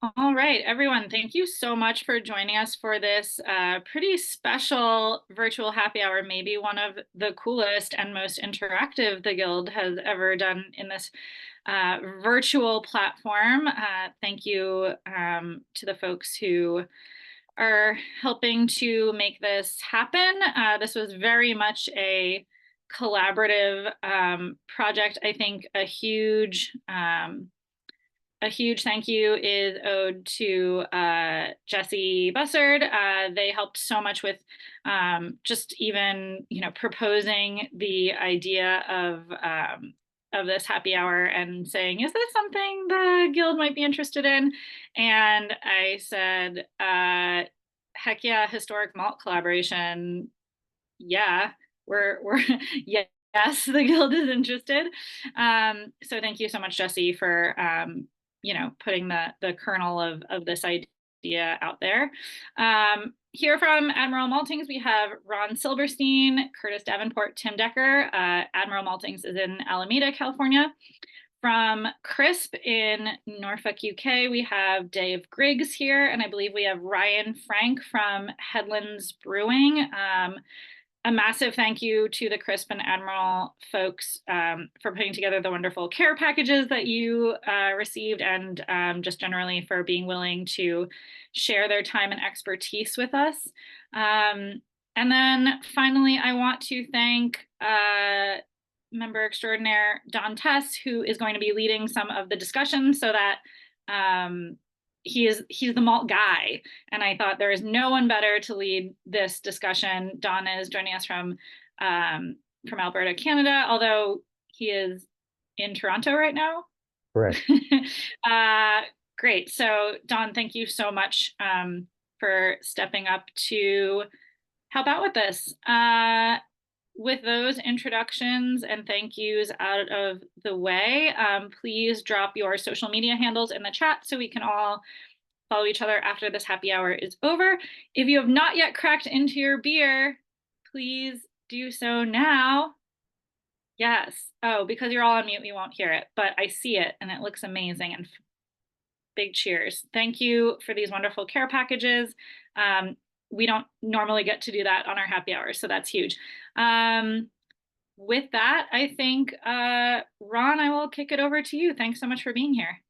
All right, everyone, thank you so much for joining us for this pretty special virtual happy hour, maybe one of the coolest and most interactive the Guild has ever done in this virtual platform. Thank you to the folks who are helping to make this happen. This was very much a collaborative project. I think a huge thank you is owed to Jesse Bussard. They helped so much with just even proposing the idea of this happy hour and saying, is this something the Guild might be interested in? And I said, heck yeah, historic malt collaboration. Yeah, we're yes, the Guild is interested. So thank you so much, Jesse, for putting the kernel of this idea out there. Here from Admiral Maltings, we have Ron Silberstein, Curtis Davenport, Tim Decker. Admiral Maltings is in Alameda, California. From Crisp in Norfolk, UK, we have Dave Griggs here, and I believe we have Ryan Frank from Headlands Brewing. A massive thank you to the Crisp and Admiral folks for putting together the wonderful care packages that you received, and just generally for being willing to share their time and expertise with us. And then finally, I want to thank member extraordinaire Don Tess, who is going to be leading some of the discussion so that he's the malt guy, and I thought there is no one better to lead this discussion. Don is joining us from Alberta, Canada, although he is in Toronto right now. Correct. Great. So Don, thank you so much for stepping up to help out with this. With those introductions and thank yous out of the way, please drop your social media handles in the chat so we can all follow each other after this happy hour is over. If you have not yet cracked into your beer, please do so now. Yes. Oh, because you're all on mute, we won't hear it, but I see it and it looks amazing, and big cheers. Thank you for these wonderful care packages. We don't normally get to do that on our happy hours, so that's huge. With that, I think, Ron, I will kick it over to you. Thanks so much for being here.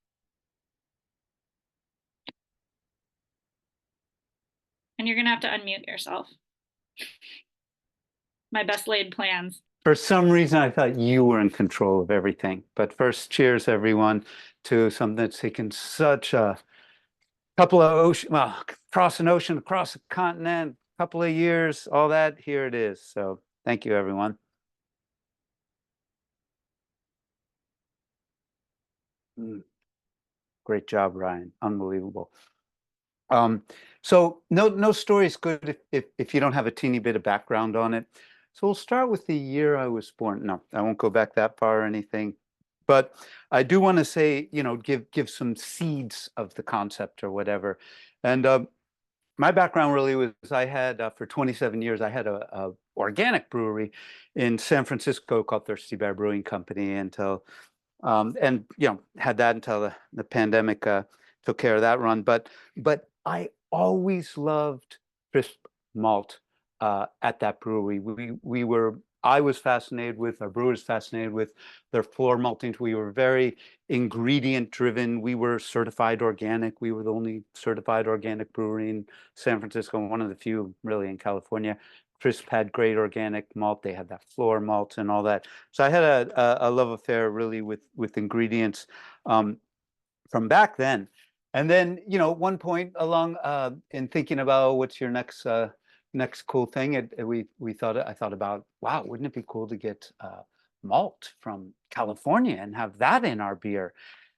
And you're going to have to unmute yourself. My best laid plans. For some reason, I thought you were in control of everything. But first, cheers, everyone, to something that's taken such a couple of ocean, well, across an ocean, across a continent, a couple of years, all that. Here it is. So thank you, everyone. Great job, Ryan. Unbelievable. So no story is good if you don't have a teeny bit of background on it. So we'll start with the year I was born. No, I won't go back that far or anything. But I do want to say, give some seeds of the concept or whatever. And my background really was I had, for 27 years, I had a organic brewery in San Francisco called Thirsty Bear Brewing Company until, and had that until the pandemic took care of that run. But I always loved crisp malt at that brewery. I was fascinated with, our brewers fascinated with their floor maltings. We were very ingredient driven. We were certified organic. We were the only certified organic brewery in San Francisco, and one of the few really in California. Crisp had great organic malt. They had that floor malt and all that. So I had a love affair really with ingredients from back then. And then, at one point along in thinking about what's your next cool thing, I thought about, wow, wouldn't it be cool to get malt from California and have that in our beer?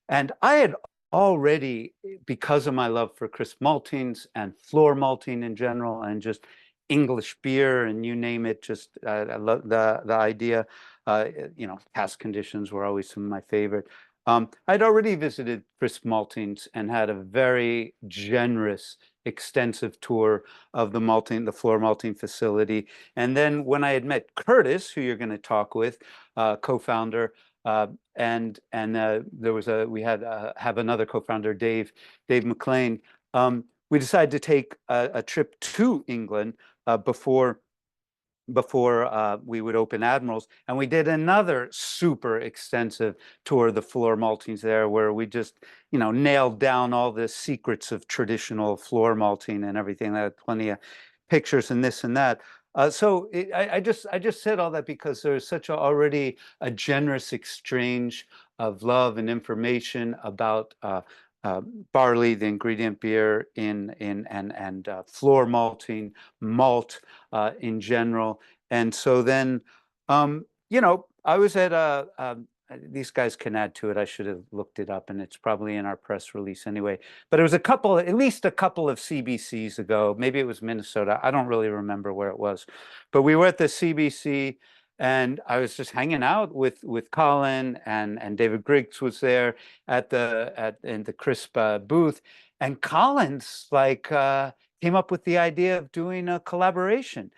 And I had already, because of my love for crisp maltings and floor malting in general, and just English beer and you name it, just I love the idea. Cask conditions were always some of my favorite. I'd already visited Crisp Maltings and had a very generous, extensive tour of the floor malting facility. And then when I had met Curtis, who you're going to talk with, co-founder, there was we had have another co-founder, Dave McLean. We decided to take a trip to England before we would open Admirals, and we did another super extensive tour of the floor maltings there, where we just, you know, nailed down all the secrets of traditional floor malting and everything. I had plenty of pictures and this and that. I just said all that because there's such already a generous exchange of love and information about barley, the ingredient beer, and floor malting, malt in general. And so then, you know, I was at these guys can add to it. I should have looked it up, and it's probably in our press release anyway. But it was at least a couple of CBCs ago. Maybe it was Minnesota. I don't really remember where it was. But we were at the CBC, and I was just hanging out with Colin, and David Griggs was there in the Crisp booth. And Colin's like came up with the idea of doing a collaboration.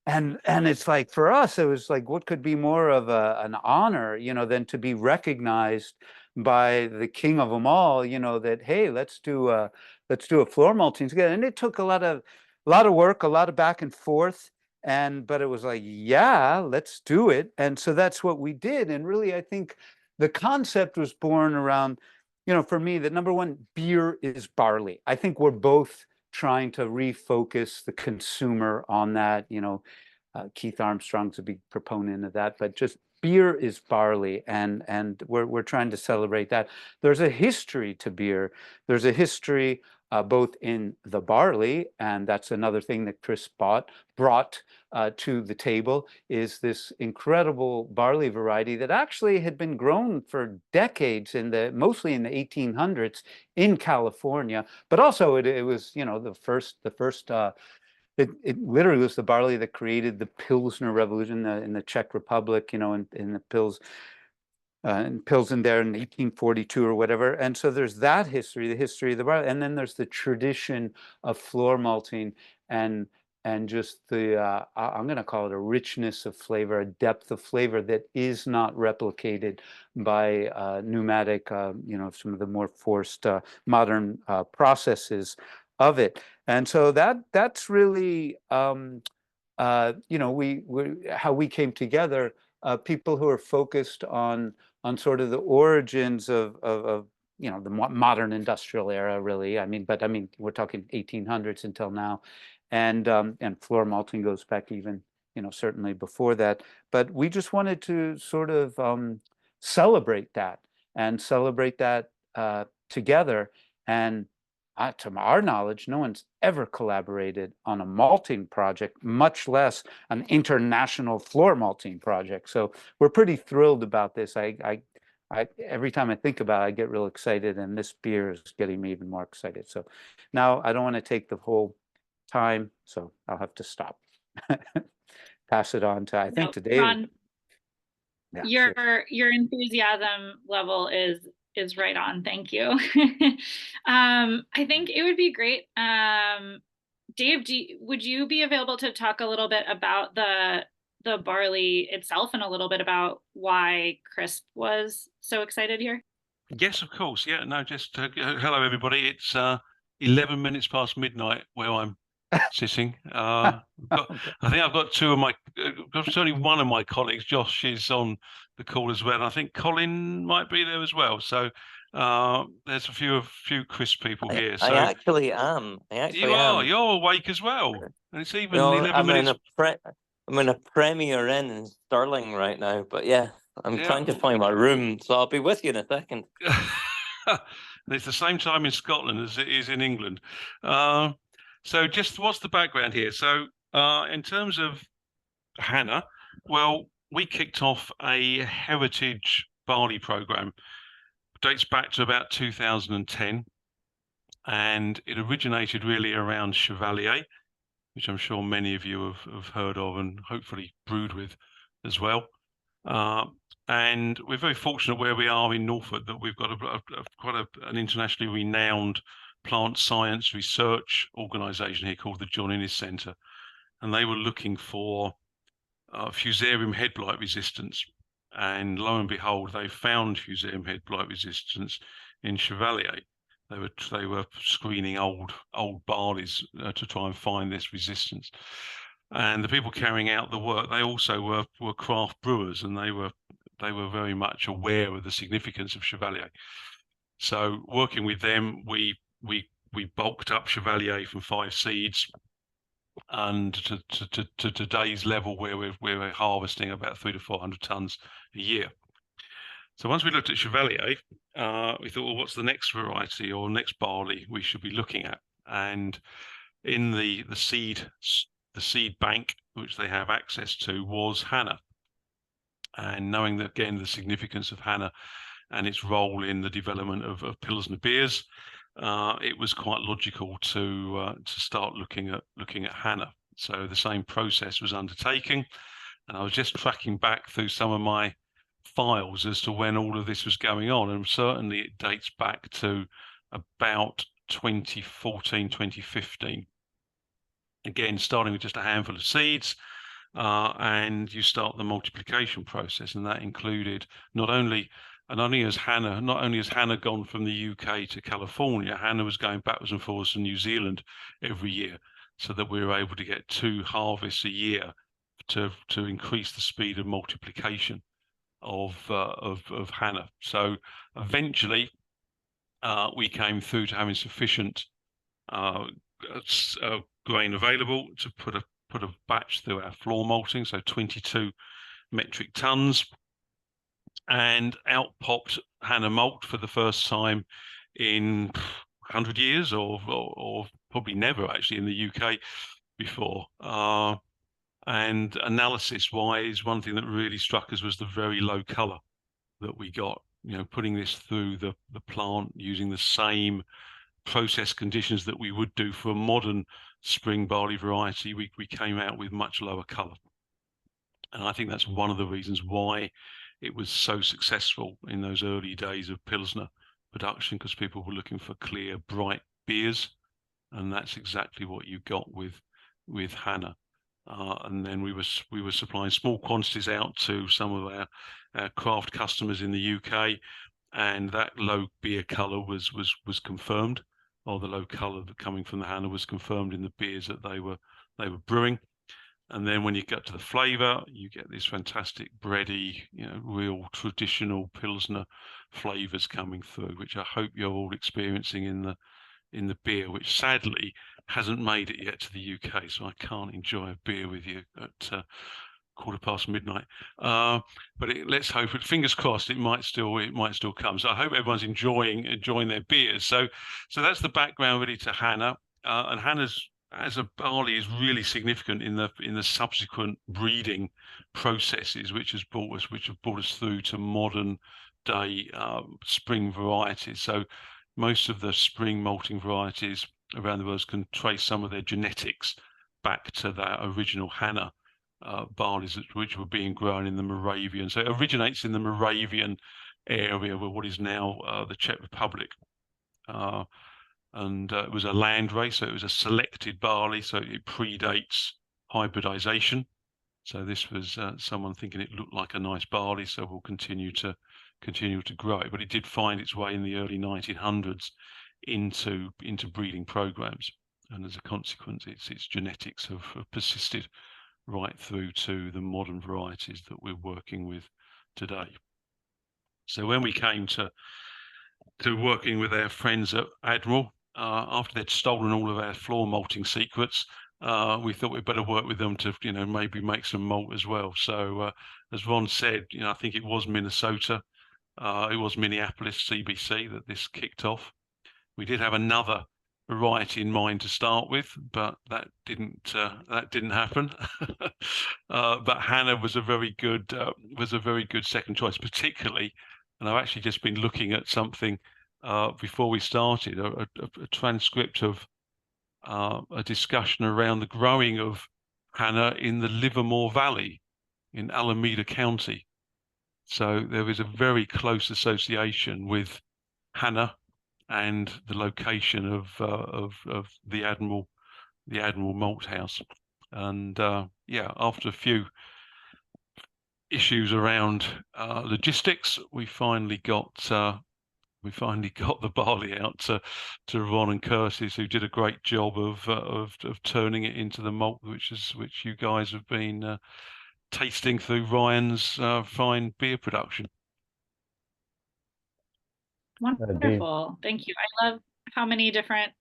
And it's like, for us, it was like, what could be more of an honor, you know, than to be recognized by the king of them all, you know, that, hey, let's do a floor malting together. And it took a lot of work, a lot of back and forth. But it was like, yeah, let's do it. And so that's what we did. And really, I think the concept was born around, you know, for me, that number one, beer is barley. I think we're both trying to refocus the consumer on that. You know, Keith Armstrong's a big proponent of that, but just beer is barley, and we're trying to celebrate that. There's a history to beer. There's a history both in the barley, and that's another thing that Chris brought to the table, is this incredible barley variety that actually had been grown for decades mostly in the 1800s in California. But also it was, you know, the first it literally was the barley that created the Pilsner Revolution in the Czech Republic, you know, in the Pilsen there in 1842 or whatever. And so there's that history, the history of the barley, and then there's the tradition of floor malting and just the I'm going to call it a richness of flavor, a depth of flavor that is not replicated by pneumatic, you know, some of the more forced modern processes of it. And so that's really you know, how we came together, people who are focused on sort of the origins of you know, the modern industrial era, really. I mean, we're talking 1800s until now, and floor malting goes back even, you know, certainly before that. But we just wanted to sort of celebrate that together. And to our knowledge, no one's ever collaborated on a malting project, much less an international floor malting project. So we're pretty thrilled about this. Every time I think about it, I get real excited, and this beer is getting me even more excited. So now I don't want to take the whole time, so I'll have to stop. Pass it on to, I think, to David. Ron, yeah, your enthusiasm level is right on. Thank you. I think it would be great. Dave, would you be available to talk a little bit about the barley itself and a little bit about why Crisp was so excited here? Yes, of course. Yeah, no, just hello, everybody. It's 11 minutes past midnight where I'm sitting. I think I've got certainly one of my colleagues, Josh, is on the call as well. And I think Colin might be there as well. So there's a few Crisp people here. So I actually am. You are. You're awake as well. And it's even 11 minutes. I'm in a Premier Inn in Stirling right now. But yeah, I'm trying to find my room. So I'll be with you in a second. It's the same time in Scotland as it is in England. So just what's the background here? So in terms of Hannah, well, we kicked off a heritage barley program. Dates back to about 2010. And it originated really around Chevalier, which I'm sure many of you have heard of and hopefully brewed with as well. And we're very fortunate where we are in Norfolk that we've got quite an internationally renowned plant science research organization here called the John Innes Centre. And they were looking for fusarium head blight resistance. and lo and behold, they found Fusarium head blight resistance in Chevalier. They were screening old barleys to try and find this resistance. And the people carrying out the work, they also were craft brewers, and they were very much aware of the significance of Chevalier. So working with them, we bulked up Chevalier from 5 seeds, and to today's level where we're harvesting about 300 to 400 tons a year. So once we looked at Chevalier, we thought, well, what's the next variety or next barley we should be looking at? And in the seed bank, which they have access to, was Hannah. And knowing that, again, the significance of Hannah and its role in the development of Pilsner beers, it was quite logical to start looking at Hannah. So the same process was undertaken, and I was just tracking back through some of my files as to when all of this was going on, and certainly it dates back to about 2014, 2015. Again, starting with just a handful of seeds, and you start the multiplication process, and that included not only has Hannah gone from the UK to California, Hannah was going backwards and forwards to New Zealand every year, so that we were able to get 2 harvests a year to increase the speed of multiplication of Hannah. So eventually, we came through to having sufficient grain available to put a batch through our floor malting, so 22 metric tons, and out popped Hannah malt for the first time in 100 years, or probably never actually in the UK before. And analysis-wise, one thing that really struck us was the very low colour that we got. You know, putting this through the plant using the same process conditions that we would do for a modern spring barley variety, we came out with much lower colour. And I think that's one of the reasons why it was so successful in those early days of Pilsner production, because people were looking for clear, bright beers, and that's exactly what you got with Hannah. And then we were supplying small quantities out to some of our craft customers in the UK, and that low beer colour was confirmed, or the low colour coming from the Hannah was confirmed in the beers that they were brewing. And then when you get to the flavour, you get these fantastic bready, real traditional Pilsner flavours coming through, which I hope you're all experiencing in the beer, which sadly hasn't made it yet to the UK, so I can't enjoy a beer with you at midnight. But let's hope, fingers crossed, it might still come. So I hope everyone's enjoying their beers. So that's the background really to Hannah, and Hannah's as a barley is really significant in the subsequent breeding processes, which have brought us through to modern day spring varieties. So most of the spring malting varieties around the world can trace some of their genetics back to that original Hannah barleys, which were being grown in the Moravian. So it originates in the Moravian area, where what is now the Czech Republic. And it was a land race, so it was a selected barley, so it predates hybridization. So this was someone thinking it looked like a nice barley, so we'll continue to grow it. But it did find its way in the early 1900s into breeding programs, and as a consequence, its genetics have persisted right through to the modern varieties that we're working with today. So when we came to working with our friends at Admiral, after they'd stolen all of our floor malting secrets, we thought we'd better work with them to, maybe make some malt as well. So as Ron said, I think it was Minnesota, it was Minneapolis CBC that this kicked off. We did have another variety in mind to start with, but that didn't happen. But Hannah was a very good second choice, particularly. And I've actually just been looking at something before we started, a transcript of a discussion around the growing of Hannah in the Livermore Valley in Alameda County. So there is a very close association with Hannah and the location of the Admiral Malt House. And after a few issues around logistics, we finally got the barley out to Ron and Curtis, who did a great job of turning it into the malt, which you guys have been tasting through Ryan's fine beer production. Wonderful. Thank you. I love how many different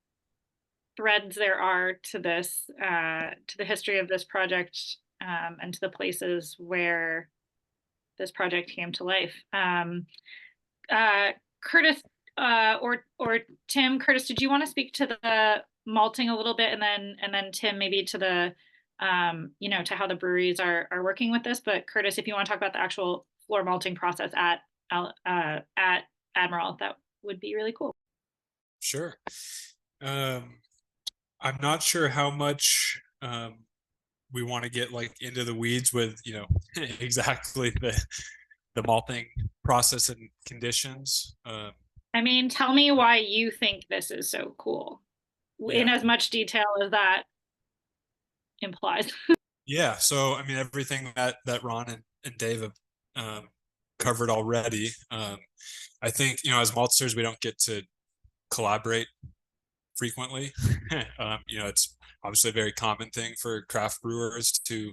threads there are to this, to the history of this project, and to the places where this project came to life. Curtis, or Tim, Curtis, did you want to speak to the malting a little bit, and then Tim, maybe to the, to how the breweries are working with this. But Curtis, if you want to talk about the actual floor malting process at Admiral, that would be really cool. Sure. I'm not sure how much we want to get like into the weeds with, exactly the malting process and conditions. I mean, tell me why you think this is so cool, in as much detail as that implies. Yeah. So, I mean, everything that Ron and Dave have covered already. I think, as Maltsters, we don't get to collaborate frequently. It's obviously a very common thing for craft brewers to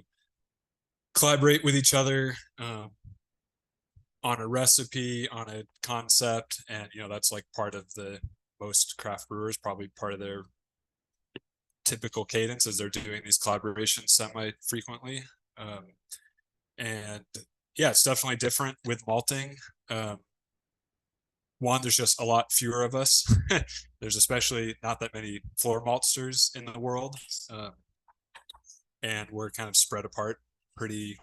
collaborate with each other on a recipe, on a concept, and that's like part of most craft brewers, probably part of their typical cadence as they're doing these collaborations semi-frequently. And yeah, it's definitely different with malting. One, there's just a lot fewer of us. There's especially not that many floor maltsters in the world. And we're kind of spread apart pretty,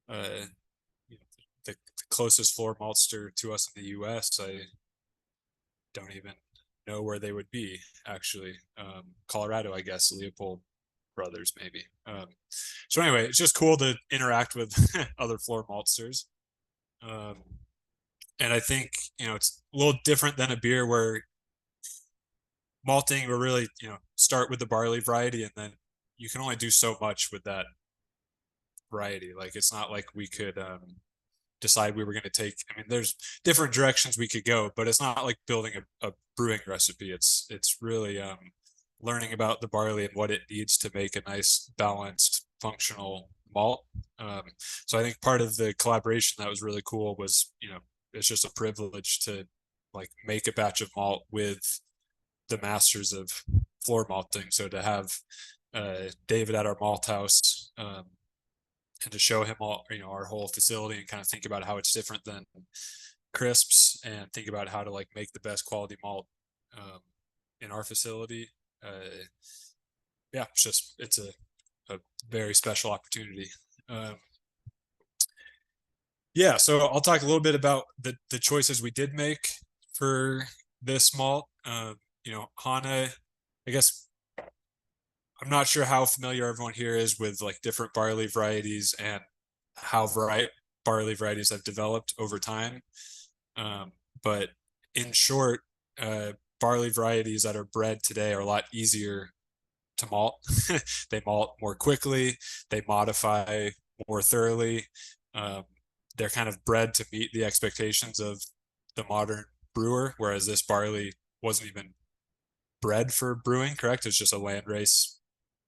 the closest floor maltster to us in the US, I don't even know where they would be, actually. Colorado, I guess, Leopold brothers, maybe. So anyway, it's just cool to interact with other floor maltsters. And I think, it's a little different than a beer where malting will really, start with the barley variety, and then you can only do so much with that variety. Like, it's not like we could decide we were going to take, there's different directions we could go, but it's not like building a brewing recipe. It's really learning about the barley and what it needs to make a nice, balanced, functional malt. So I think part of the collaboration that was really cool was, it's just a privilege to like make a batch of malt with the masters of floor malting. So to have David at our malt house, and to show him all, our whole facility, and kind of think about how it's different than crisps, and think about how to like make the best quality malt in our facility. Yeah, it's a very special opportunity. Yeah, so I'll talk a little bit about the choices we did make for this malt. Hana, I guess I'm not sure how familiar everyone here is with like different barley varieties and how barley varieties have developed over time. But in short, barley varieties that are bred today are a lot easier to malt. They malt more quickly, they modify more thoroughly. They're kind of bred to meet the expectations of the modern brewer, whereas this barley wasn't even bred for brewing, correct? It's just a landrace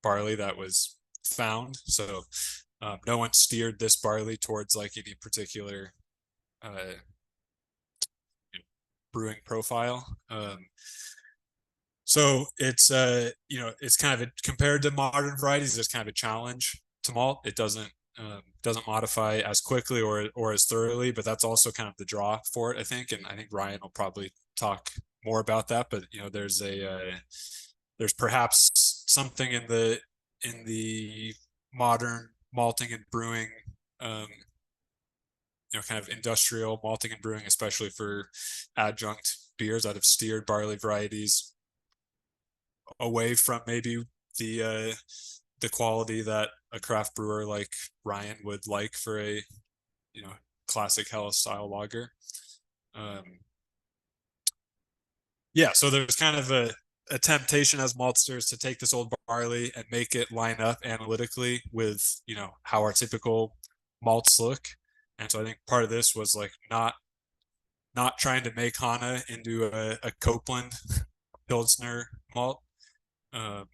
barley that was found. So no one steered this barley towards like any particular brewing profile. So it's it's kind of compared to modern varieties, it's kind of a challenge to malt. It doesn't modify as quickly or as thoroughly, but that's also kind of the draw for it, I think. And I think Ryan will probably talk more about that. But there's perhaps something in the modern malting and brewing, kind of industrial malting and brewing, especially for adjunct beers, that have steered barley varieties away from maybe the quality that a craft brewer like Ryan would like for a classic Helles style lager. Yeah, so there's kind of a temptation as maltsters to take this old barley and make it line up analytically with how our typical malts look. And so I think part of this was like not trying to make Hana into a Copeland Pilsner malt. So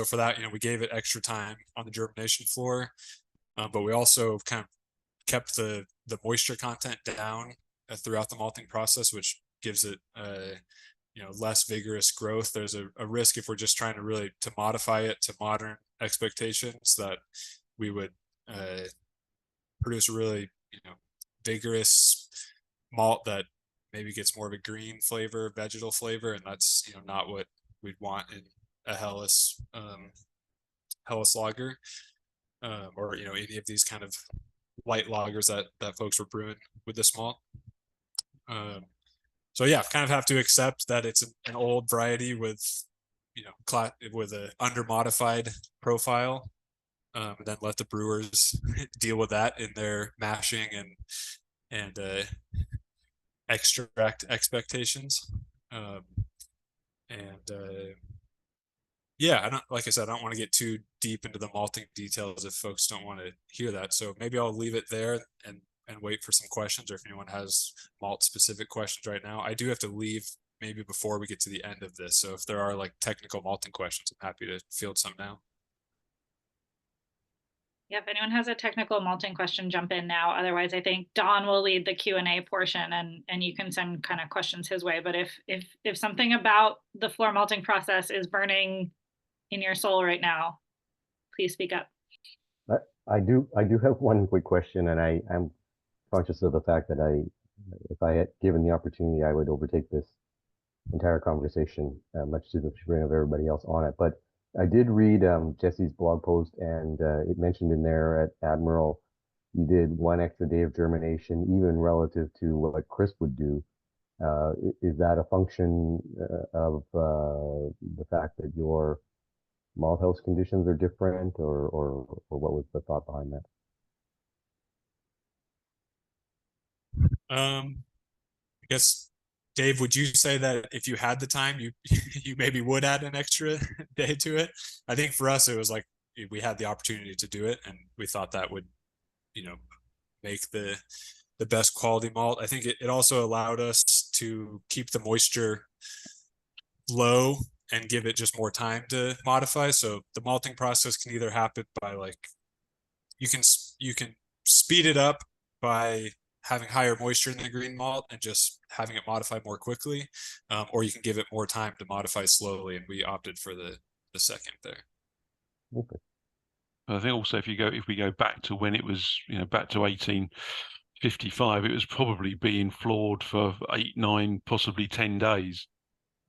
for that, we gave it extra time on the germination floor, but we also kind of kept the moisture content down throughout the malting process, which gives it less vigorous growth. There's a risk if we're just trying to really to modify it to modern expectations that we would produce a really vigorous malt that maybe gets more of a green flavor, vegetal flavor, and that's not what we'd want in a Helles lager, or any of these kind of light lagers that folks were brewing with this malt. So yeah, kind of have to accept that it's an old variety with with a under modified profile, and then let the brewers deal with that in their mashing and extract expectations. Yeah, like I said, I don't want to get too deep into the malting details if folks don't want to hear that. So maybe I'll leave it there and wait for some questions, or if anyone has malt specific questions right now. I do have to leave maybe before we get to the end of this. So if there are like technical malting questions, I'm happy to field some now. Yeah, if anyone has a technical malting question, jump in now. Otherwise, I think Don will lead the Q&A portion, and you can send kind of questions his way. But if something about the floor malting process is burning in your soul right now, please speak up. I do have one quick question, and I'm conscious of the fact that if I had given the opportunity, I would overtake this entire conversation, much to the chagrin of everybody else on it. But I did read Jesse's blog post, and it mentioned in there at Admiral, you did 1 extra day of germination, even relative to what Chris would do. Is that a function of the fact that your malt house conditions are different, or what was the thought behind that? I guess, Dave, would you say that if you had the time, you you maybe would add an extra day to it? I think for us, it was like we had the opportunity to do it, and we thought that would, make the best quality malt. I think it also allowed us to keep the moisture low and give it just more time to modify. So the malting process can either happen by you can speed it up by having higher moisture in the green malt and just having it modify more quickly, or you can give it more time to modify slowly, and we opted for the second there. Okay. I think also if we go back to when it was back to 1855, it was probably being floored for 8, 9, possibly 10 days.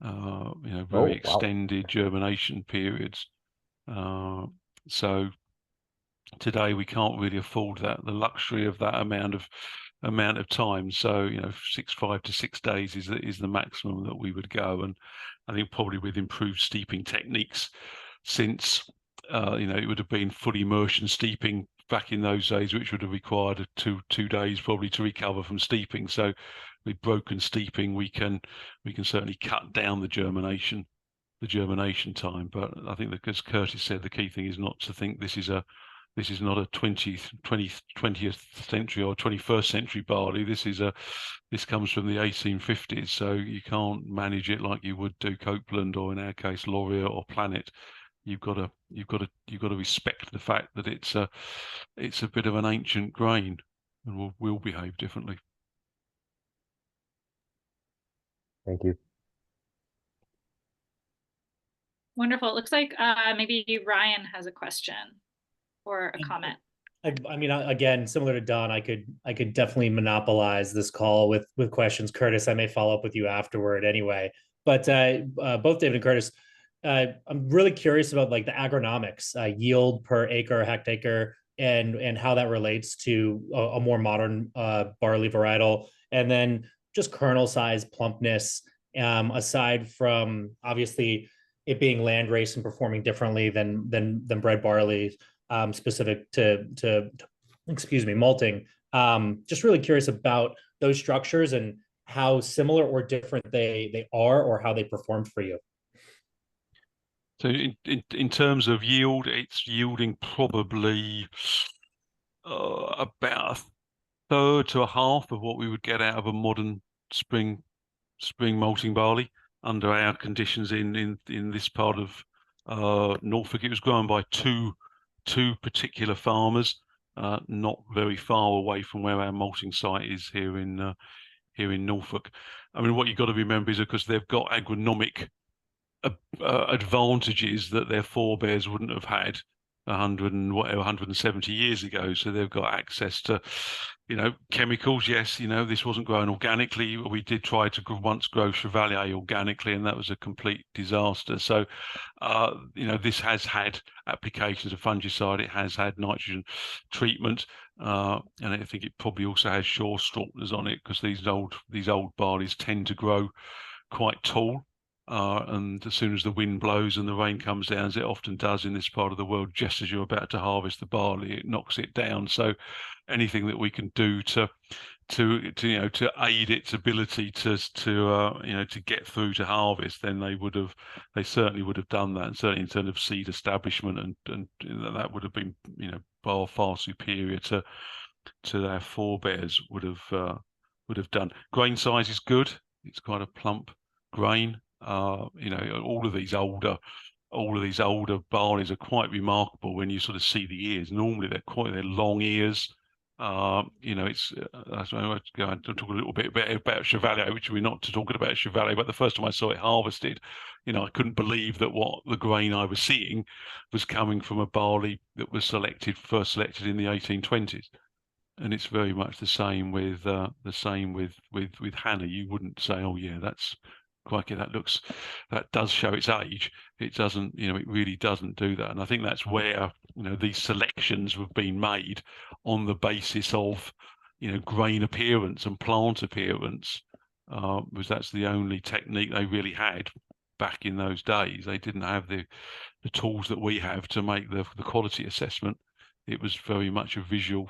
Very extended germination periods. So today we can't really afford the luxury of that amount of time. So 5 to 6 days is the maximum that we would go. And I think probably with improved steeping techniques, since it would have been full immersion steeping back in those days, which would have required 2 days probably to recover from steeping. So with broken steeping, we can certainly cut down the germination time. But I think that, as Curtis said, the key thing is not to think this is not a 20th century or 21st century barley. This comes from the 1850s, so you can't manage it like you would do Copeland, or in our case Laurier or Planet. You've got to respect the fact that it's a bit of an ancient grain and will behave differently. Thank you. Wonderful. It looks like maybe Ryan has a question or a comment. I mean, again, similar to Don, I could definitely monopolize this call with questions. Curtis, I may follow up with you afterward anyway. But both David and Curtis, I'm really curious about like the agronomics, yield per acre, hectare, and how that relates to a more modern barley varietal, and then just kernel size, plumpness, aside from obviously it being landrace and performing differently than bred barley, specific to malting. Just really curious about those structures and how similar or different they are, or how they performed for you. So in terms of yield, it's yielding probably about a third to a half of what we would get out of a modern spring malting barley under our conditions in this part of Norfolk. It was grown by two particular farmers, not very far away from where our malting site is here in Norfolk. I mean, what you've got to remember is, of course, they've got agronomic advantages that their forebears wouldn't have had 170 years ago. So they've got access to, chemicals. Yes, this wasn't grown organically. We did try to once grow Chevalier organically, and that was a complete disaster. So, this has had applications of fungicide. It has had nitrogen treatment, and I think it probably also has shore straightners on it, because these old barleys tend to grow quite tall. And as soon as the wind blows and the rain comes down, as it often does in this part of the world, just as you're about to harvest the barley, it knocks it down. So anything that we can do to aid its ability to get through to harvest, then they certainly would have done that. And certainly in terms of seed establishment, and that would have been far superior to their forebears would have done. Grain size is good. It's quite a plump grain. All of these older barleys are quite remarkable when you sort of see the ears. Normally they're long ears. It's I talk a little bit about Chevalier, which we're not talking about Chevalier, but the first time I saw it harvested, I couldn't believe that what the grain I was seeing was coming from a barley that was first selected in the 1820s. And it's very much the same with Hannah. You wouldn't say, oh yeah, that's crikey, that does show its age. It doesn't, it really doesn't do that. And I think that's where, these selections have been made on the basis of, grain appearance and plant appearance, because that's the only technique they really had back in those days. They didn't have the tools that we have to make the quality assessment. It was very much a visual.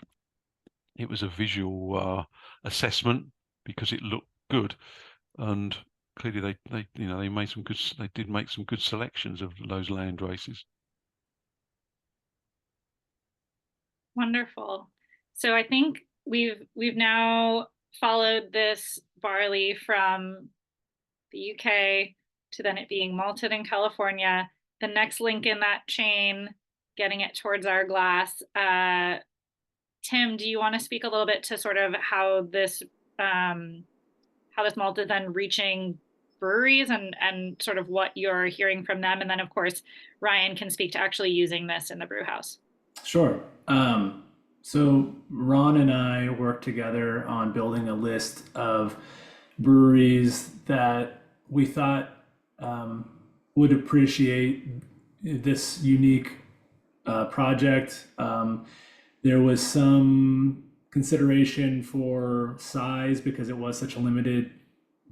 It was a visual assessment because it looked good, and clearly they did make some good selections of those land races. Wonderful. So I think we've now followed this barley from the UK to then it being malted in California. The next link in that chain, getting it towards our glass. Tim, do you want to speak a little bit to sort of how this malt is then reaching breweries and sort of what you're hearing from them? And then of course, Ryan can speak to actually using this in the brew house. Sure. So Ron and I worked together on building a list of breweries that we thought would appreciate this unique project. There was some consideration for size because it was such a limited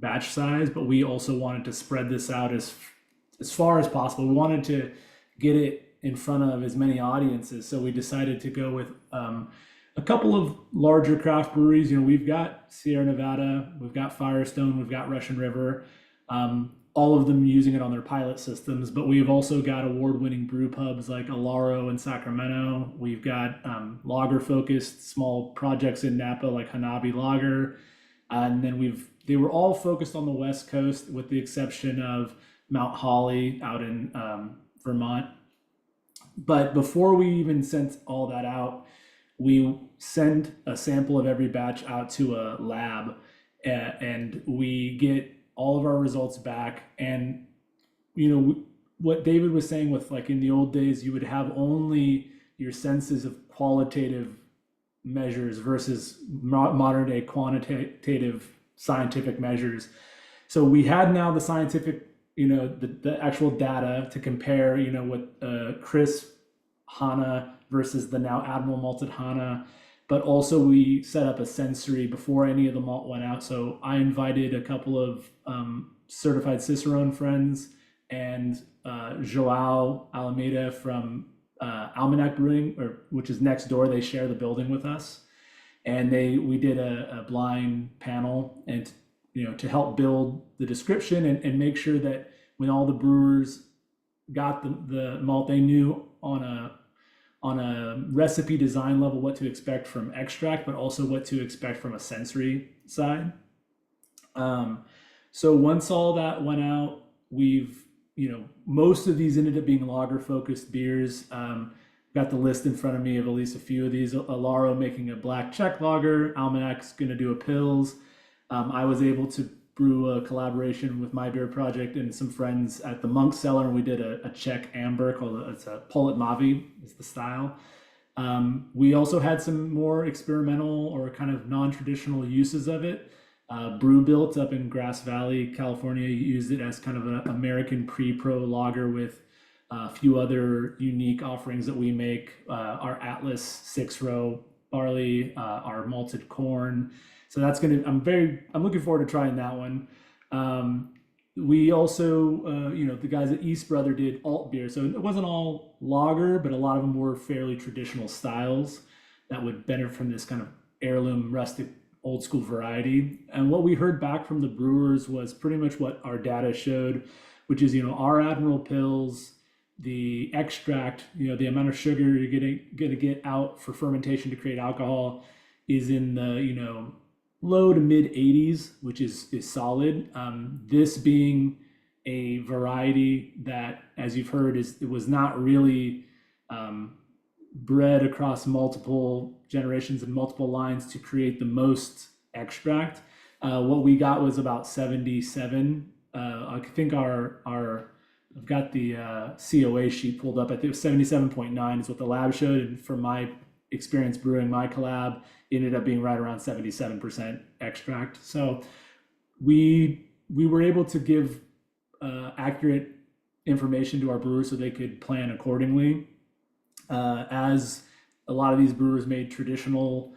batch size, but we also wanted to spread this out as far as possible. We wanted to get it in front of as many audiences, so we decided to go with a couple of larger craft breweries. We've got Sierra Nevada, we've got Firestone, we've got Russian River, all of them using it on their pilot systems, but we've also got award-winning brew pubs like Alaro in Sacramento. We've got lager-focused small projects in Napa like Hanabi Lager, and then they were all focused on the West Coast with the exception of Mount Holly out in Vermont. But before we even sent all that out, we send a sample of every batch out to a lab, and we get all of our results back. And what David was saying with, like, in the old days, you would have only your senses of qualitative measures versus modern day quantitative scientific measures. So we had now the scientific, the actual data to compare, with crisp Hana versus the now Admiral malted Hana. But also we set up a sensory before any of the malt went out. So I invited a couple of certified Cicerone friends and Joao Alameda from Almanac Brewing, which is next door. They share the building with us. And we did a blind panel and to help build the description and make sure that when all the brewers got the malt, they knew on a recipe design level what to expect from extract, but also what to expect from a sensory side. So once all that went out, we've, most of these ended up being lager focused beers. Got the list in front of me of at least a few of these. Alaro making a black Czech lager. Almanac's going to do a Pils. I was able to brew a collaboration with my beer project and some friends at the Monk Cellar, and we did a Czech amber called it's a Polet Mavi is the style. We also had some more experimental or kind of non-traditional uses of it. Brew Built up in Grass Valley, California, used it as kind of an American pre-pro lager with a few other unique offerings that we make. Our Atlas 6-row barley, our malted corn. So that's I'm looking forward to trying that one. We also, the guys at East Brother did alt beer. So it wasn't all lager, but a lot of them were fairly traditional styles that would benefit from this kind of heirloom, rustic, old school variety. And what we heard back from the brewers was pretty much what our data showed, which is, our Admiral Pils, the extract, the amount of sugar you're going to get out for fermentation to create alcohol is in the, low to mid 80s, which is solid. This being a variety that, as you've heard, it was not really bred across multiple generations and multiple lines to create the most extract. What we got was about 77. I think I've got the COA sheet pulled up. I think it was 77.9 is what the lab showed, and from my experience brewing my collab, it ended up being right around 77% extract. So we were able to give accurate information to our brewers so they could plan accordingly. As a lot of these brewers made traditional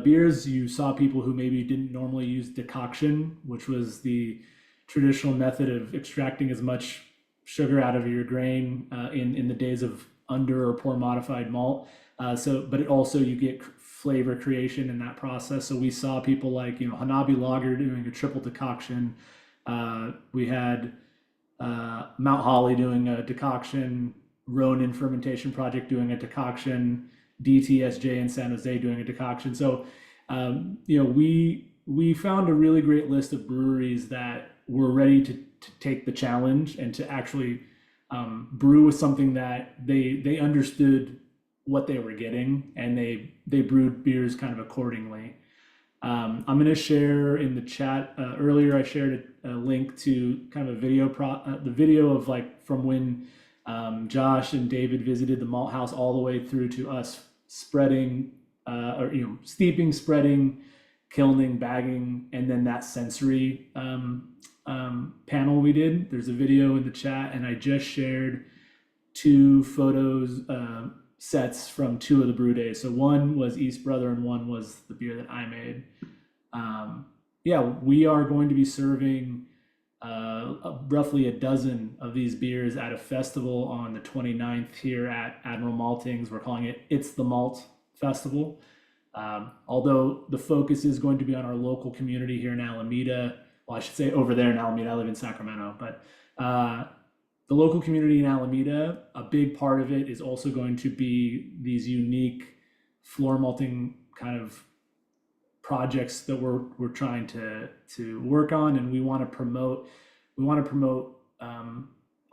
beers, you saw people who maybe didn't normally use decoction, which was the traditional method of extracting as much sugar out of your grain in the days of under or poor modified malt. But it also, you get flavor creation in that process. So we saw people like, Hanabi Lager doing a triple decoction. We had Mount Holly doing a decoction, Ronin Fermentation Project doing a decoction, DTSJ in San Jose doing a decoction. So, we found a really great list of breweries that were ready to take the challenge and to actually brew with something that they understood what they were getting, and they brewed beers kind of accordingly. I'm going to share in the chat. Earlier, I shared a link to kind of a video, the video of like from when Josh and David visited the malt house all the way through to us spreading, steeping, spreading, kilning, bagging, and then that sensory panel we did. There's a video in the chat, and I just shared 2 photos, sets from 2 of the brew days. So one was East Brother and one was the beer that I made. We are going to be serving roughly a dozen of these beers at a festival on the 29th here at Admiral Maltings. We're calling it It's the Malt Festival. Although the focus is going to be on our local community here in Alameda. Well, I should say over there in Alameda. I live in Sacramento, but the local community in Alameda, a big part of it is also going to be these unique floor malting kind of projects that we're trying to work on, and we want to promote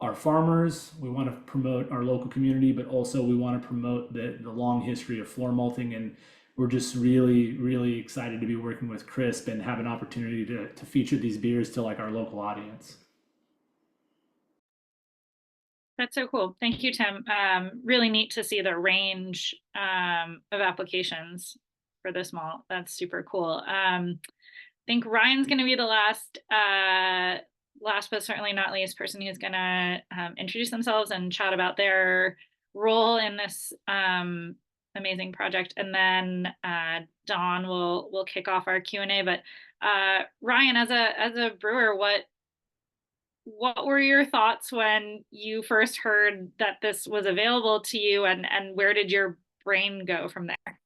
our farmers, we want to promote our local community, but also we want to promote the long history of floor malting. And we're just really, really excited to be working with Crisp and have an opportunity to feature these beers to like our local audience. That's so cool. Thank you, Tim. Really neat to see the range of applications for this malt. That's super cool. I think Ryan's going to be the last but certainly not least person who's going to introduce themselves and chat about their role in this amazing project. And then Dawn will kick off our Q&A. But Ryan, as a brewer, what were your thoughts when you first heard that this was available to you, and where did your brain go from there?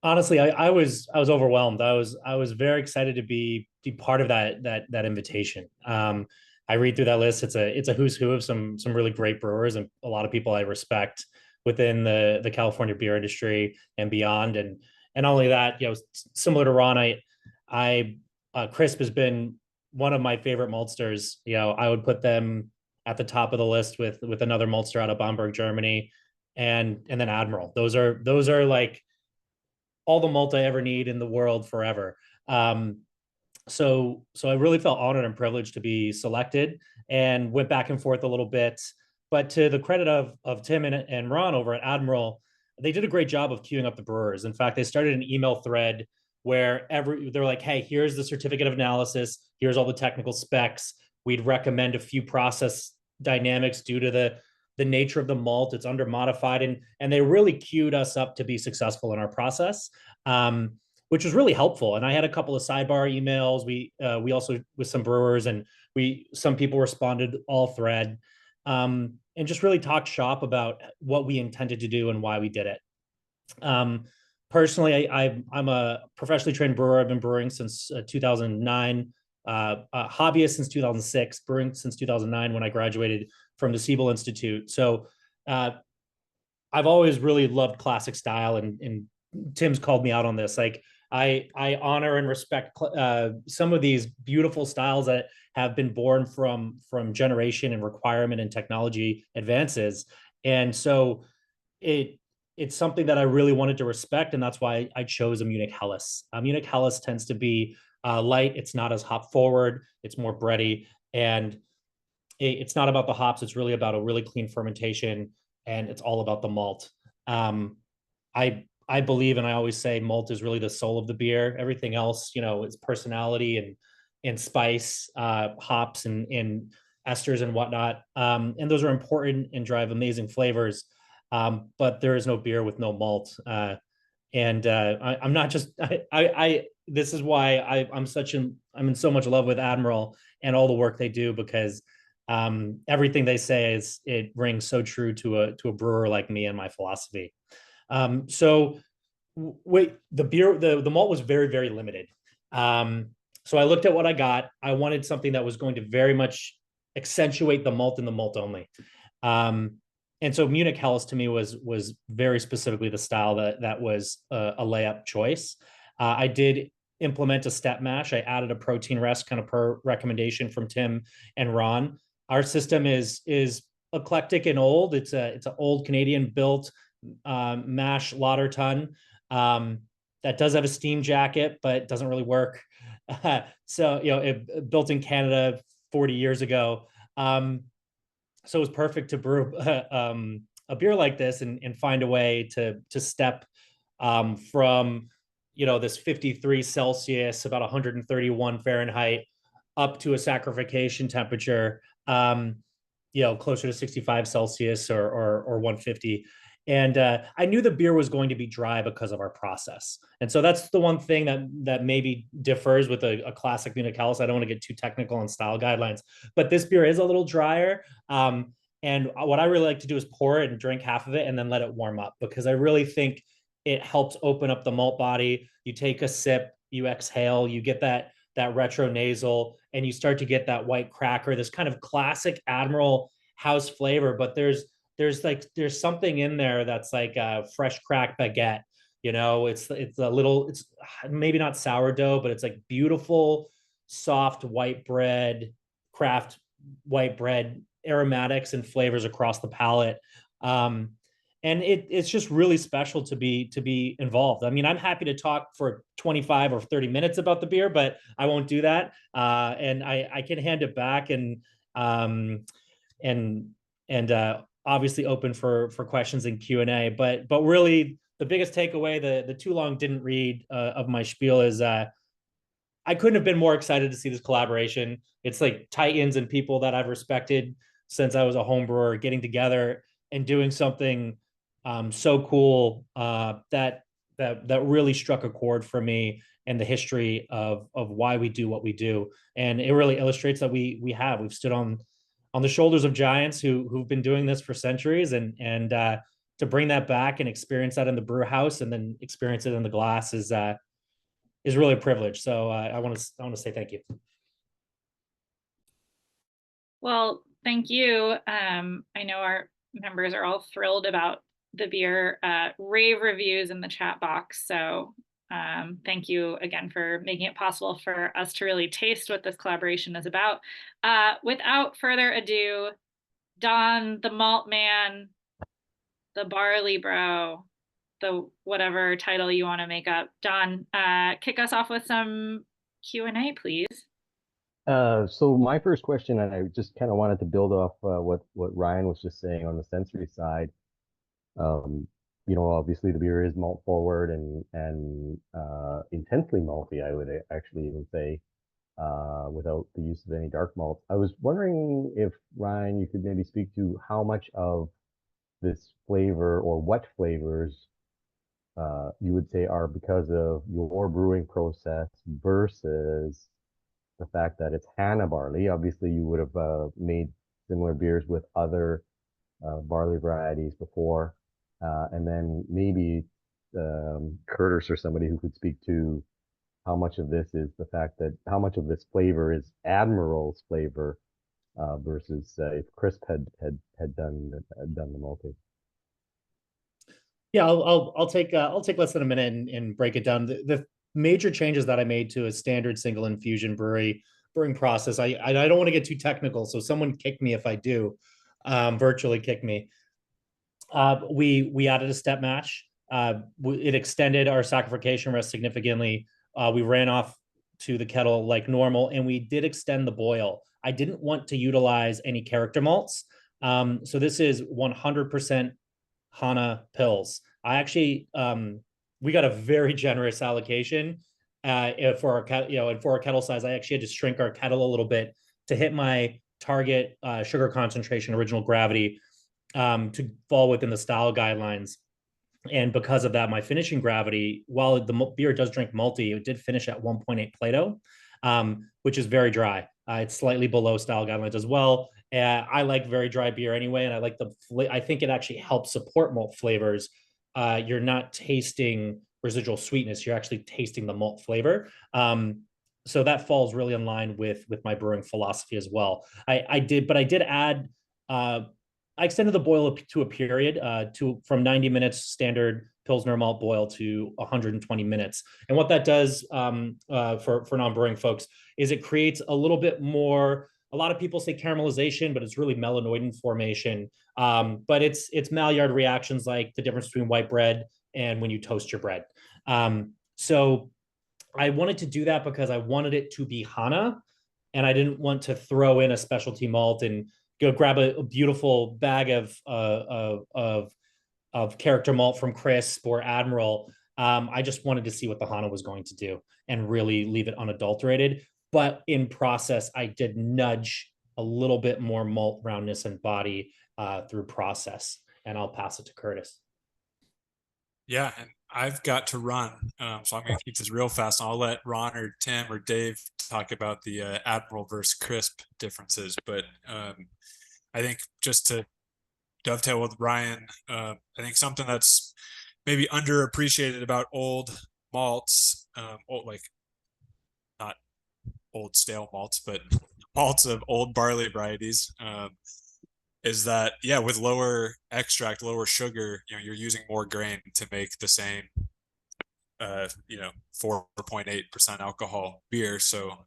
Honestly, I was overwhelmed. I was very excited to be part of that invitation. I read through that list. It's a who's who of some really great brewers and a lot of people I respect within the California beer industry and beyond. And not only that, similar to Ron, I Crisp has been one of my favorite maltsters. I would put them at the top of the list with another maltster out of Bamberg, Germany, and then Admiral. Those are like all the malt I ever need in the world forever. So I really felt honored and privileged to be selected, and went back and forth a little bit. But to the credit of Tim and Ron over at Admiral, they did a great job of queuing up the brewers. In fact, they started an email thread where they're like, hey, here's the certificate of analysis, here's all the technical specs. We'd recommend a few process dynamics due to the nature of the malt. It's under modified, and they really queued us up to be successful in our process. Which was really helpful. And I had a couple of sidebar emails. We also with some brewers, and some people responded all thread, and just really talked shop about what we intended to do and why we did it. Personally, I'm a professionally trained brewer. I've been brewing since 2009, hobbyist since 2006, brewing since 2009 when I graduated from the Siebel Institute. So I've always really loved classic style, and Tim's called me out on this. Like, I honor and respect some of these beautiful styles that have been born from generation and requirement and technology advances. And so it's something that I really wanted to respect, and that's why I chose a Munich Helles. Munich Helles tends to be light. It's not as hop forward. It's more bready, and it's not about the hops. It's really about a really clean fermentation, and it's all about the malt. I believe, and I always say, malt is really the soul of the beer. Everything else, is personality and spice, hops and esters and whatnot. And those are important and drive amazing flavors. But there is no beer with no malt. I'm not just this is why I'm in so much love with Admiral and all the work they do, because everything they say it rings so true to a brewer like me and my philosophy. So the malt was very, very limited. So I looked at what I got. I wanted something that was going to very much accentuate the malt and the malt only. And so Munich Helles to me was very specifically the style that was a layup choice. I did implement a step mash. I added a protein rest kind of per recommendation from Tim and Ron. Our system is eclectic and old. It's an old Canadian built mash lauter tun that does have a steam jacket, but doesn't really work. So it built in Canada 40 years ago. So it was perfect to brew a beer like this and find a way to step from this 53 Celsius, about 131 Fahrenheit, up to a saccharification temperature, closer to 65 Celsius or 150. And I knew the beer was going to be dry because of our process. And so that's the one thing that maybe differs with a classic Munich Helles. I don't want to get too technical on style guidelines, but this beer is a little drier. And what I really like to do is pour it and drink half of it and then let it warm up, because I really think it helps open up the malt body. You take a sip, you exhale, you get that retro nasal, and you start to get that white cracker, this kind of classic Admiral house flavor. But there's something in there that's like a fresh cracked baguette. It's maybe not sourdough, but it's like beautiful, soft white bread, craft white bread aromatics and flavors across the palate. And it's just really special to be involved. I mean, I'm happy to talk for 25 or 30 minutes about the beer, but I won't do that. And I can hand it back and obviously open for questions and Q&A. But really, the biggest takeaway, the too long didn't read of my spiel is I couldn't have been more excited to see this collaboration. It's like titans and people that I've respected since I was a home brewer getting together and doing something so cool that really struck a chord for me and the history of why we do what we do. And it really illustrates that we've stood on the shoulders of giants who've been doing this for centuries, and to bring that back and experience that in the brew house and then experience it in the glass is really a privilege. So I want to say thank you. Well, thank you. I know our members are all thrilled about the beer. Rave reviews in the chat box. So thank you again for making it possible for us to really taste what this collaboration is about. Without further ado, Don, the malt man, the barley bro, the whatever title you want to make up. Don, kick us off with some Q&A, please. So my first question, and I just kind of wanted to build off what Ryan was just saying on the sensory side. Obviously the beer is malt forward and intensely malty, I would actually even say, without the use of any dark malts. I was wondering if, Ryan, you could maybe speak to how much of this flavor or what flavors you would say are because of your brewing process versus the fact that it's Hannah barley. Obviously, you would have made similar beers with other barley varieties before. And then maybe Curtis or somebody who could speak to how much of this is the fact that how much of this flavor is Admiral's flavor versus if Crisp had done the malting. Yeah, I'll take less than a minute and break it down. The major changes that I made to a standard single infusion brewing process. I don't want to get too technical, so someone kick me if I do, virtually kick me. We added a step mash. It extended our saccharification rest significantly. We ran off to the kettle like normal, and we did extend the boil. I didn't want to utilize any character malts. So this is 100% Hana pills. I actually, we got a very generous allocation for our and for our kettle size. I actually had to shrink our kettle a little bit to hit my target sugar concentration, original gravity, to fall within the style guidelines. And because of that, my finishing gravity, while the beer does drink malty, it did finish at 1.8 Plato, which is very dry. It's slightly below style guidelines as well. I like very dry beer anyway, and I like I think it actually helps support malt flavors. You're not tasting residual sweetness; you're actually tasting the malt flavor. So that falls really in line with my brewing philosophy as well. I did add. I extended the boil to a period from 90 minutes standard Pilsner malt boil to 120 minutes. And what that does for non-brewing folks is it creates a little bit more, a lot of people say caramelization, but it's really melanoidin formation. But it's Maillard reactions like the difference between white bread and when you toast your bread. So I wanted to do that because I wanted it to be Hana, and I didn't want to throw in a specialty malt and go grab a beautiful bag of character malt from Crisp or Admiral. I just wanted to see what the Hana was going to do and really leave it unadulterated. But in process, I did nudge a little bit more malt roundness and body through process. And I'll pass it to Curtis. Yeah, and I've got to run, so I'm going to keep this real fast. And I'll let Ron or Tim or Dave talk about the Admiral versus Crisp differences. But I think just to dovetail with Ryan, I think something that's maybe underappreciated about old malts, like not old stale malts, but malts of old barley varieties, is that, yeah, with lower extract, lower sugar, you're using more grain to make the same 4.8% alcohol beer. So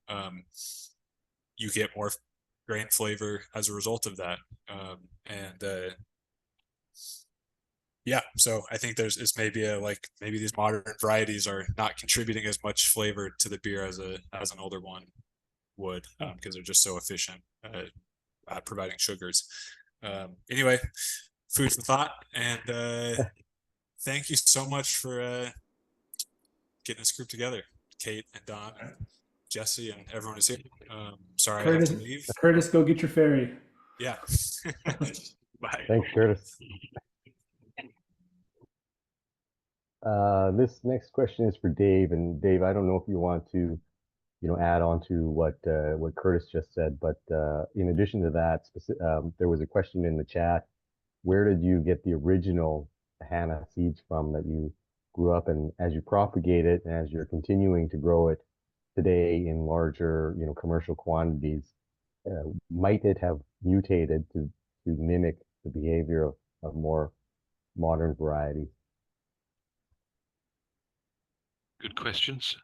you get more grain flavor as a result of that. So I think it's maybe maybe these modern varieties are not contributing as much flavor to the beer as an older one would, because they're just so efficient at providing sugars. Anyway, food for thought, and thank you so much for getting this group together, Kate and Don and Jesse and everyone is here. Sorry, Curtis, I have to leave. Curtis, go get your ferry. Yeah. Bye. Thanks, Curtis. This next question is for Dave, and Dave, I don't know if you want to, add on to what Curtis just said, but in addition to that, there was a question in the chat. Where did you get the original Hana seeds from that you grew up, and as you propagate it and as you're continuing to grow it today in larger, commercial quantities, might it have mutated to mimic the behavior of more modern varieties? Good questions.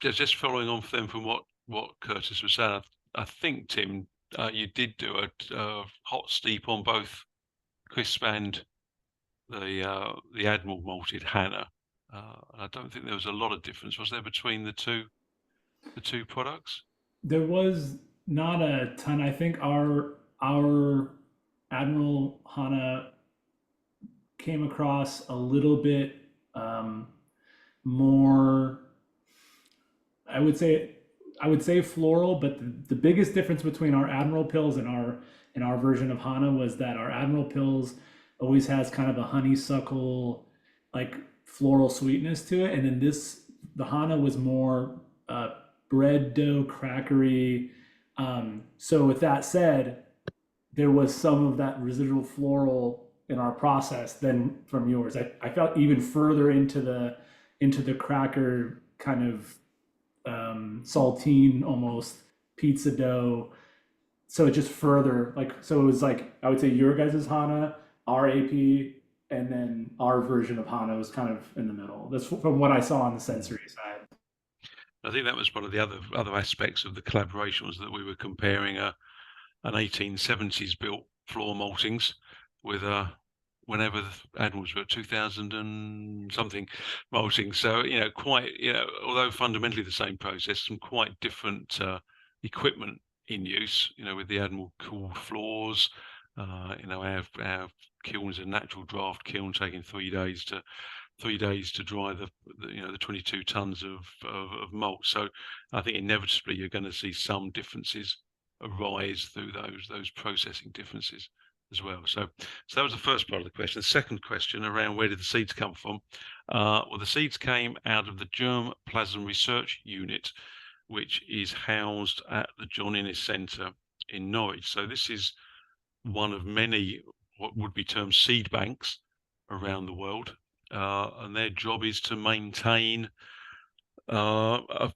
Just following on from what Curtis was saying, I think, Tim, you did do a hot steep on both crisp and the Admiral malted Hannah. I don't think there was a lot of difference, was there, between the two products? There was not a ton. I think our Admiral Hana came across a little bit more. I would say floral, but the biggest difference between our Admiral pills and our version of Hana was that our Admiral pills always has kind of a honeysuckle, like floral sweetness to it, and then the Hana was more bread dough crackery. So with that said, there was some of that residual floral in our process than from yours. I felt even further into the cracker kind of saltine, almost pizza dough. So it just further, like, so it was like, I would say your guys' Hana, our AP, and then our version of Hana was kind of in the middle. That's from what I saw on the sensory side. I think that was one of the other aspects of the collaboration, was that we were comparing an 1870s built floor maltings with whenever the Admirals were 2000 and something malting. So, quite, although fundamentally the same process, some quite different equipment in use, with the Admiral cooled floors. Our kiln is a natural draft kiln, taking 3 days to dry the 22 tons of malt. So I think inevitably you're going to see some differences arise through those processing differences as well. So that was the first part of the question. The second question around where did the seeds come from? Well, the seeds came out of the Germplasm Research Unit, which is housed at the John Innes Centre in Norwich. So this is one of many what would be termed seed banks around the world, and their job is to maintain a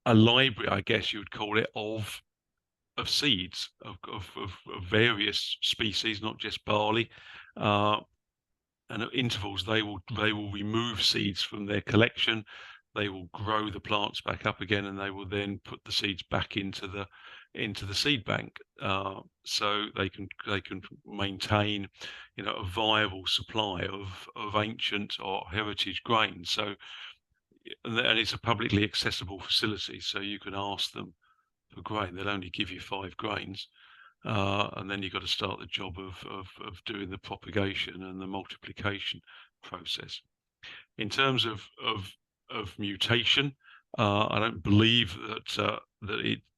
library, I guess you would call it, of seeds of various species, not just barley. And at intervals, they will remove seeds from their collection. They will grow the plants back up again, and they will then put the seeds back into the seed bank, so they can maintain, a viable supply of ancient or heritage grains. So, and it's a publicly accessible facility, so you can ask them for grain. They'll only give you 5 grains, and then you've got to start the job of doing the propagation and the multiplication process. In terms of mutation, I don't believe that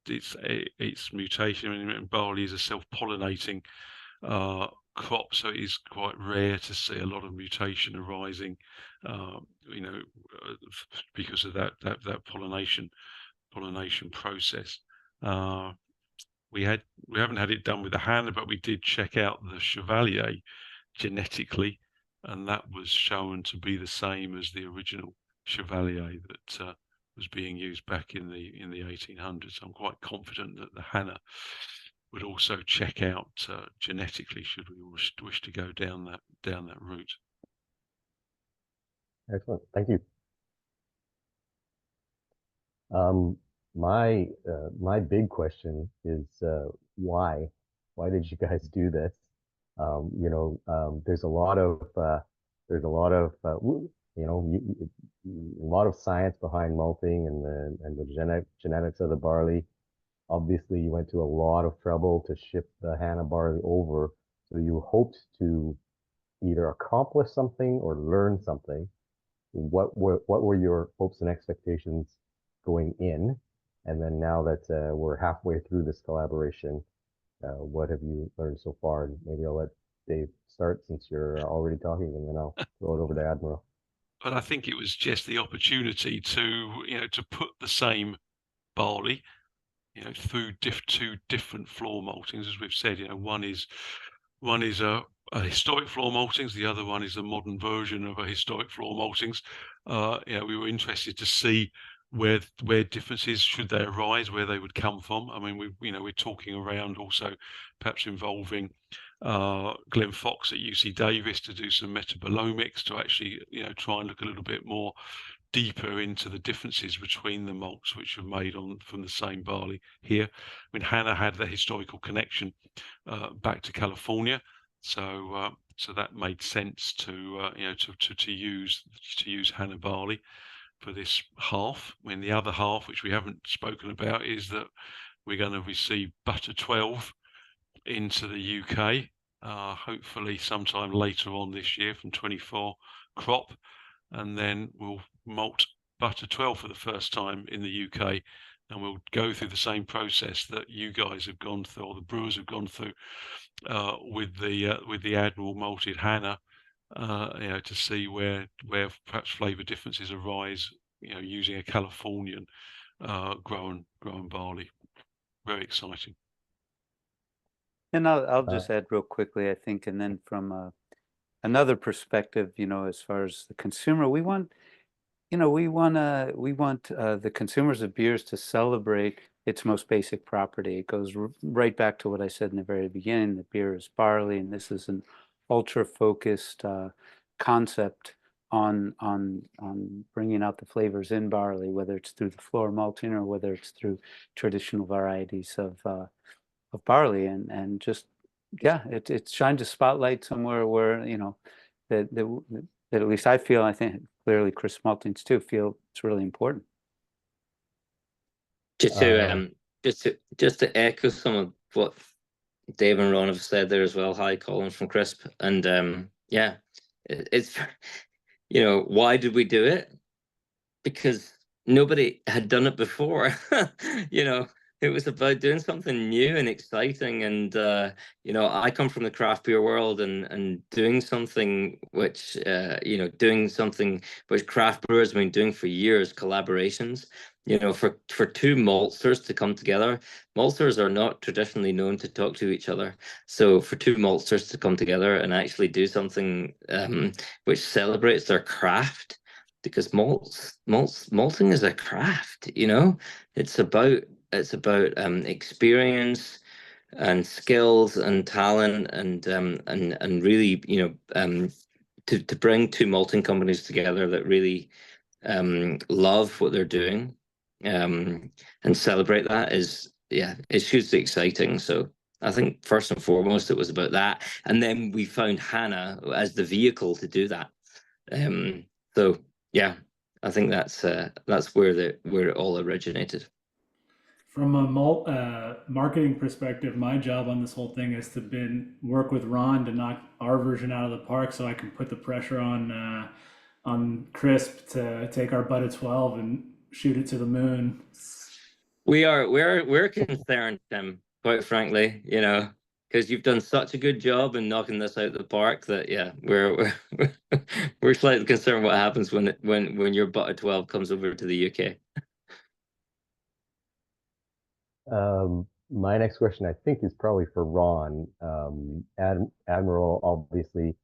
it's mutation. I mean, barley is a self-pollinating crop, so it is quite rare to see a lot of mutation arising, because of that pollination process. We haven't had it done with the Hannah, but we did check out the Chevalier genetically, and that was shown to be the same as the original Chevalier that was being used back in the 1800s. I'm quite confident that the Hannah would also check out genetically, should we wish to go down that route. Excellent, thank you. My big question is why? Why did you guys do this? There's a lot of a lot of science behind malting and the genetics of the barley. Obviously, you went to a lot of trouble to ship the Hannah barley over, so you hoped to either accomplish something or learn something. What were your hopes and expectations going in? And then now that we're halfway through this collaboration, what have you learned so far? And maybe I'll let Dave start, since you're already talking, and then I'll throw it over to Admiral. But I think it was just the opportunity to put the same barley, through 2 different floor maltings, as we've said. One is a historic floor maltings, the other one is a modern version of a historic floor maltings. We were interested to see where differences, should they arise, where they would come from. I mean, we're talking around also perhaps involving Glenn Fox at UC Davis to do some metabolomics to actually try and look a little bit more deeper into the differences between the malts which are made from the same barley here. I mean, Hannah had the historical connection back to California, so that made sense to use Hannah barley for this half. I mean, the other half, which we haven't spoken about, is that we're going to receive butter 12 into the UK, hopefully sometime later on this year from 24 crop, and then we'll malt butter 12 for the first time in the UK, and we'll go through the same process that you guys have gone through, or the brewers have gone through, with the Admiral malted Hannah, to see where perhaps flavour differences arise, using a Californian grown barley. Very exciting. And I'll just add real quickly, I think, and then from another perspective, as far as the consumer, we want the consumers of beers to celebrate its most basic property. It goes right back to what I said in the very beginning, that beer is barley, and this is an ultra-focused concept on bringing out the flavors in barley, whether it's through the floor malting or whether it's through traditional varieties of barley, and just it shines a spotlight somewhere where that at least I feel, I think clearly Chris Maltings too feel it's really important. Just to echo some of what Dave and Ron have said there as well. Hi, Colin from Crisp, and it's why did we do it? Because nobody had done it before. It was about doing something new and exciting, and I come from the craft beer world, and doing something which craft brewers have been doing for years, collaborations. For two maltsters to come together, maltsters are not traditionally known to talk to each other. So for two maltsters to come together and actually do something which celebrates their craft, because malting is a craft. It's about experience and skills and talent, and really to bring two malting companies together that really love what they're doing, and celebrate that is it's hugely exciting. So I think first and foremost it was about that, and then we found Hannah as the vehicle to do that. So yeah, I think that's where it all originated. From a marketing perspective, my job on this whole thing is to work with Ron to knock our version out of the park, so I can put the pressure on Crisp to take our butt at 12 and shoot it to the moon. We're concerned, Tim, quite frankly, because you've done such a good job in knocking this out of the park that we're slightly concerned what happens when your butt at 12 comes over to the UK. My next question, I think, is probably for Ron. Admiral obviously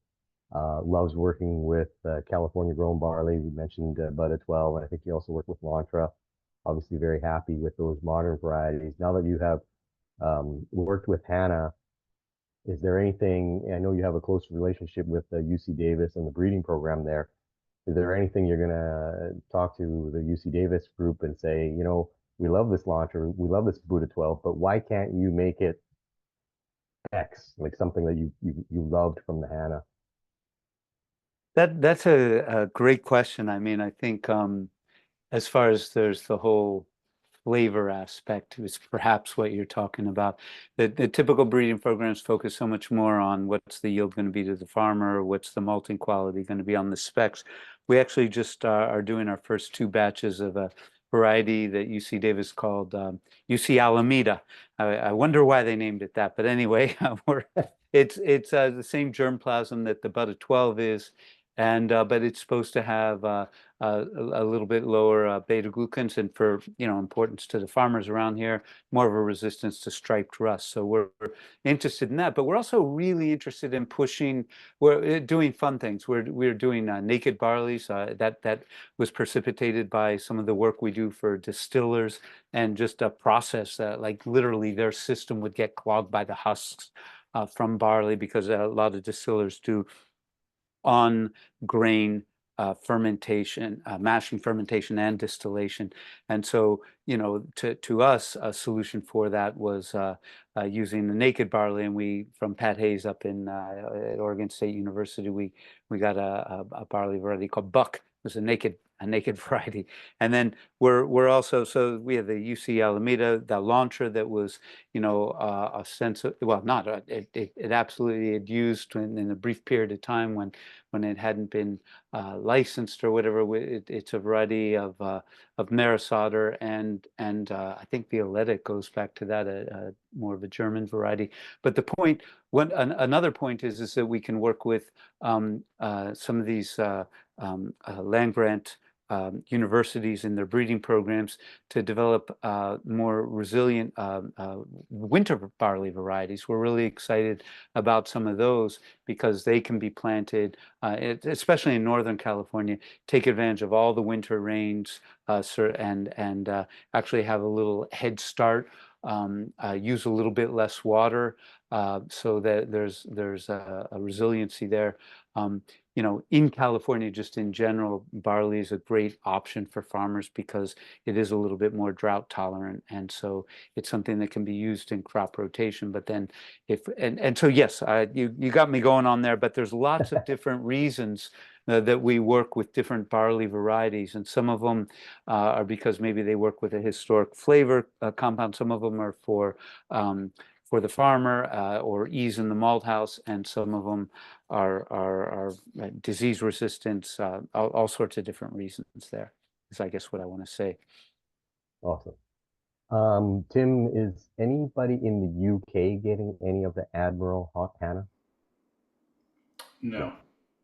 loves working with California grown barley. We mentioned Bud at 12, and I think you also work with Lontra. Obviously very happy with those modern varieties. Now that you have worked with Hannah, is there anything, I know you have a close relationship with UC Davis and the breeding program there. Is there anything you're going to talk to the UC Davis group and say, we love this launcher, we love this Buddha 12, but why can't you make it X, like something that you loved from the Hannah? That's a great question. I mean, I think as far as there's the whole flavor aspect is perhaps what you're talking about. The typical breeding programs focus so much more on what's the yield going to be to the farmer, what's the malting quality going to be on the specs. We actually just are doing our first 2 batches of a variety that UC Davis called UC Alameda. I wonder why they named it that, but anyway, it's the same germplasm that the Buddha 12 is, and but it's supposed to have a little bit lower beta glucans, and for importance to the farmers around here, more of a resistance to striped rust. So we're interested in that, but we're also really interested in pushing. We're doing fun things. We're doing naked barleys. That was precipitated by some of the work we do for distillers, and just a process that, like, literally their system would get clogged by the husks from barley, because a lot of distillers do on grain fermentation, mashing, fermentation, and distillation. And so, to us, a solution for that was using the naked barley. And we, from Pat Hayes up in at Oregon State University, we got a barley variety called Buck. It was a naked variety. And then we're also, so we have the UC Alameda, the launcher that was, a sense of, well, not it absolutely had used in a brief period of time when it hadn't been licensed or whatever. It's a variety of Maris Otter, and I think Violetta goes back to that, more of a German variety. But the point, another point is that we can work with some of these land grant universities in their breeding programs to develop more resilient winter barley varieties. We're really excited about some of those, because they can be planted, especially in Northern California, take advantage of all the winter rains, and actually have a little head start, use a little bit less water, so that there's a resiliency there. In California, just in general, barley is a great option for farmers because it is a little bit more drought tolerant, and so it's something that can be used in crop rotation. But then, so yes, you got me going on there. But there's lots of different reasons that we work with different barley varieties, and some of them are because maybe they work with a historic flavor compound. Some of them are for the farmer, or ease in the malt house, and some of them are disease resistance, all sorts of different reasons there, is I guess what I want to say. Awesome. Tim, is anybody in the UK getting any of the Admiral hot Hannah? No.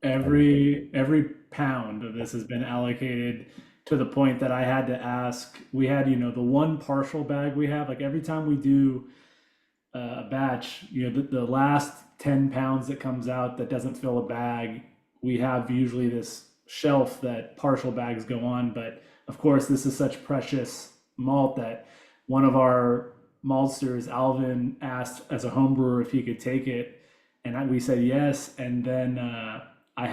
Every pound of this has been allocated, to the point that I had to ask. We had, the one partial bag we have, like every time we do a batch, the last 10 pounds that comes out that doesn't fill a bag, we have usually this shelf that partial bags go on. But of course, this is such precious malt that one of our maltsters, Alvin, asked as a home brewer if he could take it, and we said yes. And then I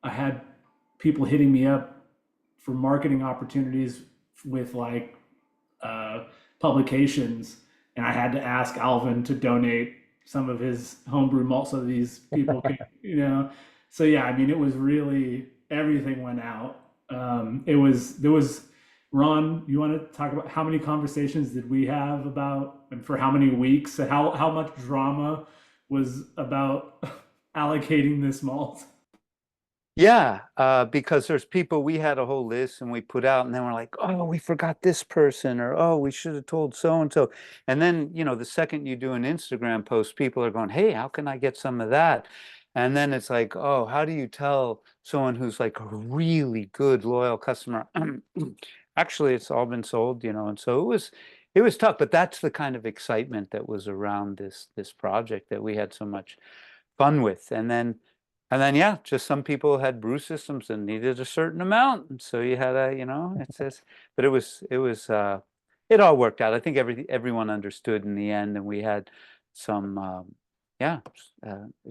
had people hitting me up for marketing opportunities with like publications, and I had to ask Alvin to donate some of his homebrew malt so these people could, So yeah, I mean, it was really, everything went out. There was, Ron, you want to talk about how many conversations did we have about, and for how many weeks, and how much drama was about allocating this malt? Yeah, because there's people, we had a whole list and we put out, and then we're like, oh, we forgot this person, or oh, we should have told so and so. And then, the second you do an Instagram post, people are going, hey, how can I get some of that? And then it's like, oh, how do you tell someone who's like a really good, loyal customer, actually, it's all been sold, and so it was tough. But that's the kind of excitement that was around this project that we had so much fun with. And then, yeah, just some people had brew systems and needed a certain amount, and so you had it says, but it all worked out. I think everyone understood in the end, and we had some,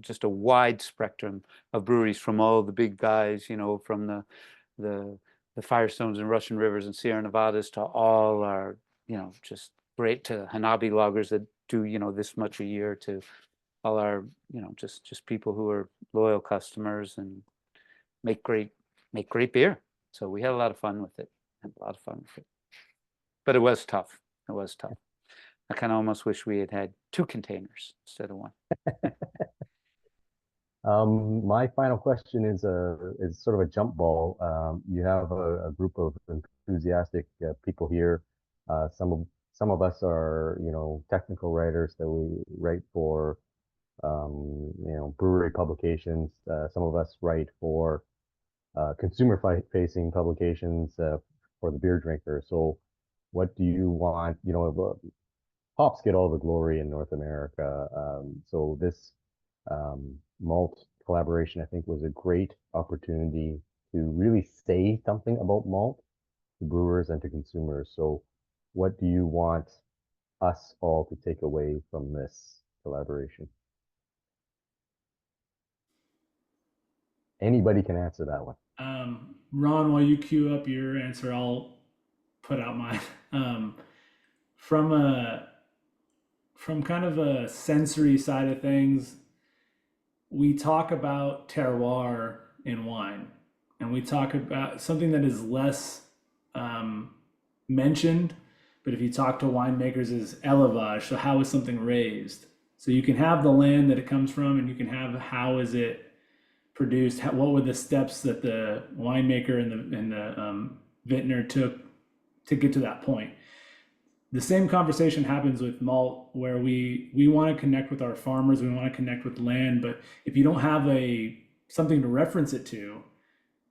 just a wide spectrum of breweries, from all the big guys, from the Firestones and Russian Rivers and Sierra Nevadas, to all our, just great, to Hanabi loggers that do, this much a year, to all our, just people who are loyal customers and make great beer. So we had a lot of fun with it. But it was tough. I kind of almost wish we had 2 containers instead of 1. My final question is sort of a jump ball. You have a group of enthusiastic people here. Some of us are, technical writers that we write for brewery publications. Some of us write for consumer-facing publications for the beer drinker. So what do you want? You know, hops get all the glory in North America. So this malt collaboration, I think, was a great opportunity to really say something about malt to brewers and to consumers. So what do you want us all to take away from this collaboration? Anybody can answer that one. Ron, while you queue up your answer, I'll put out mine. From kind of a sensory side of things, we talk about terroir in wine, and we talk about something that is less mentioned, but if you talk to winemakers, is élevage. So how is something raised? So you can have the land that it comes from, and you can have how is it produced, what were the steps that the winemaker and the vintner took to get to that point. The same conversation happens with malt, where we want to connect with our farmers, we want to connect with land, but if you don't have something to reference it to,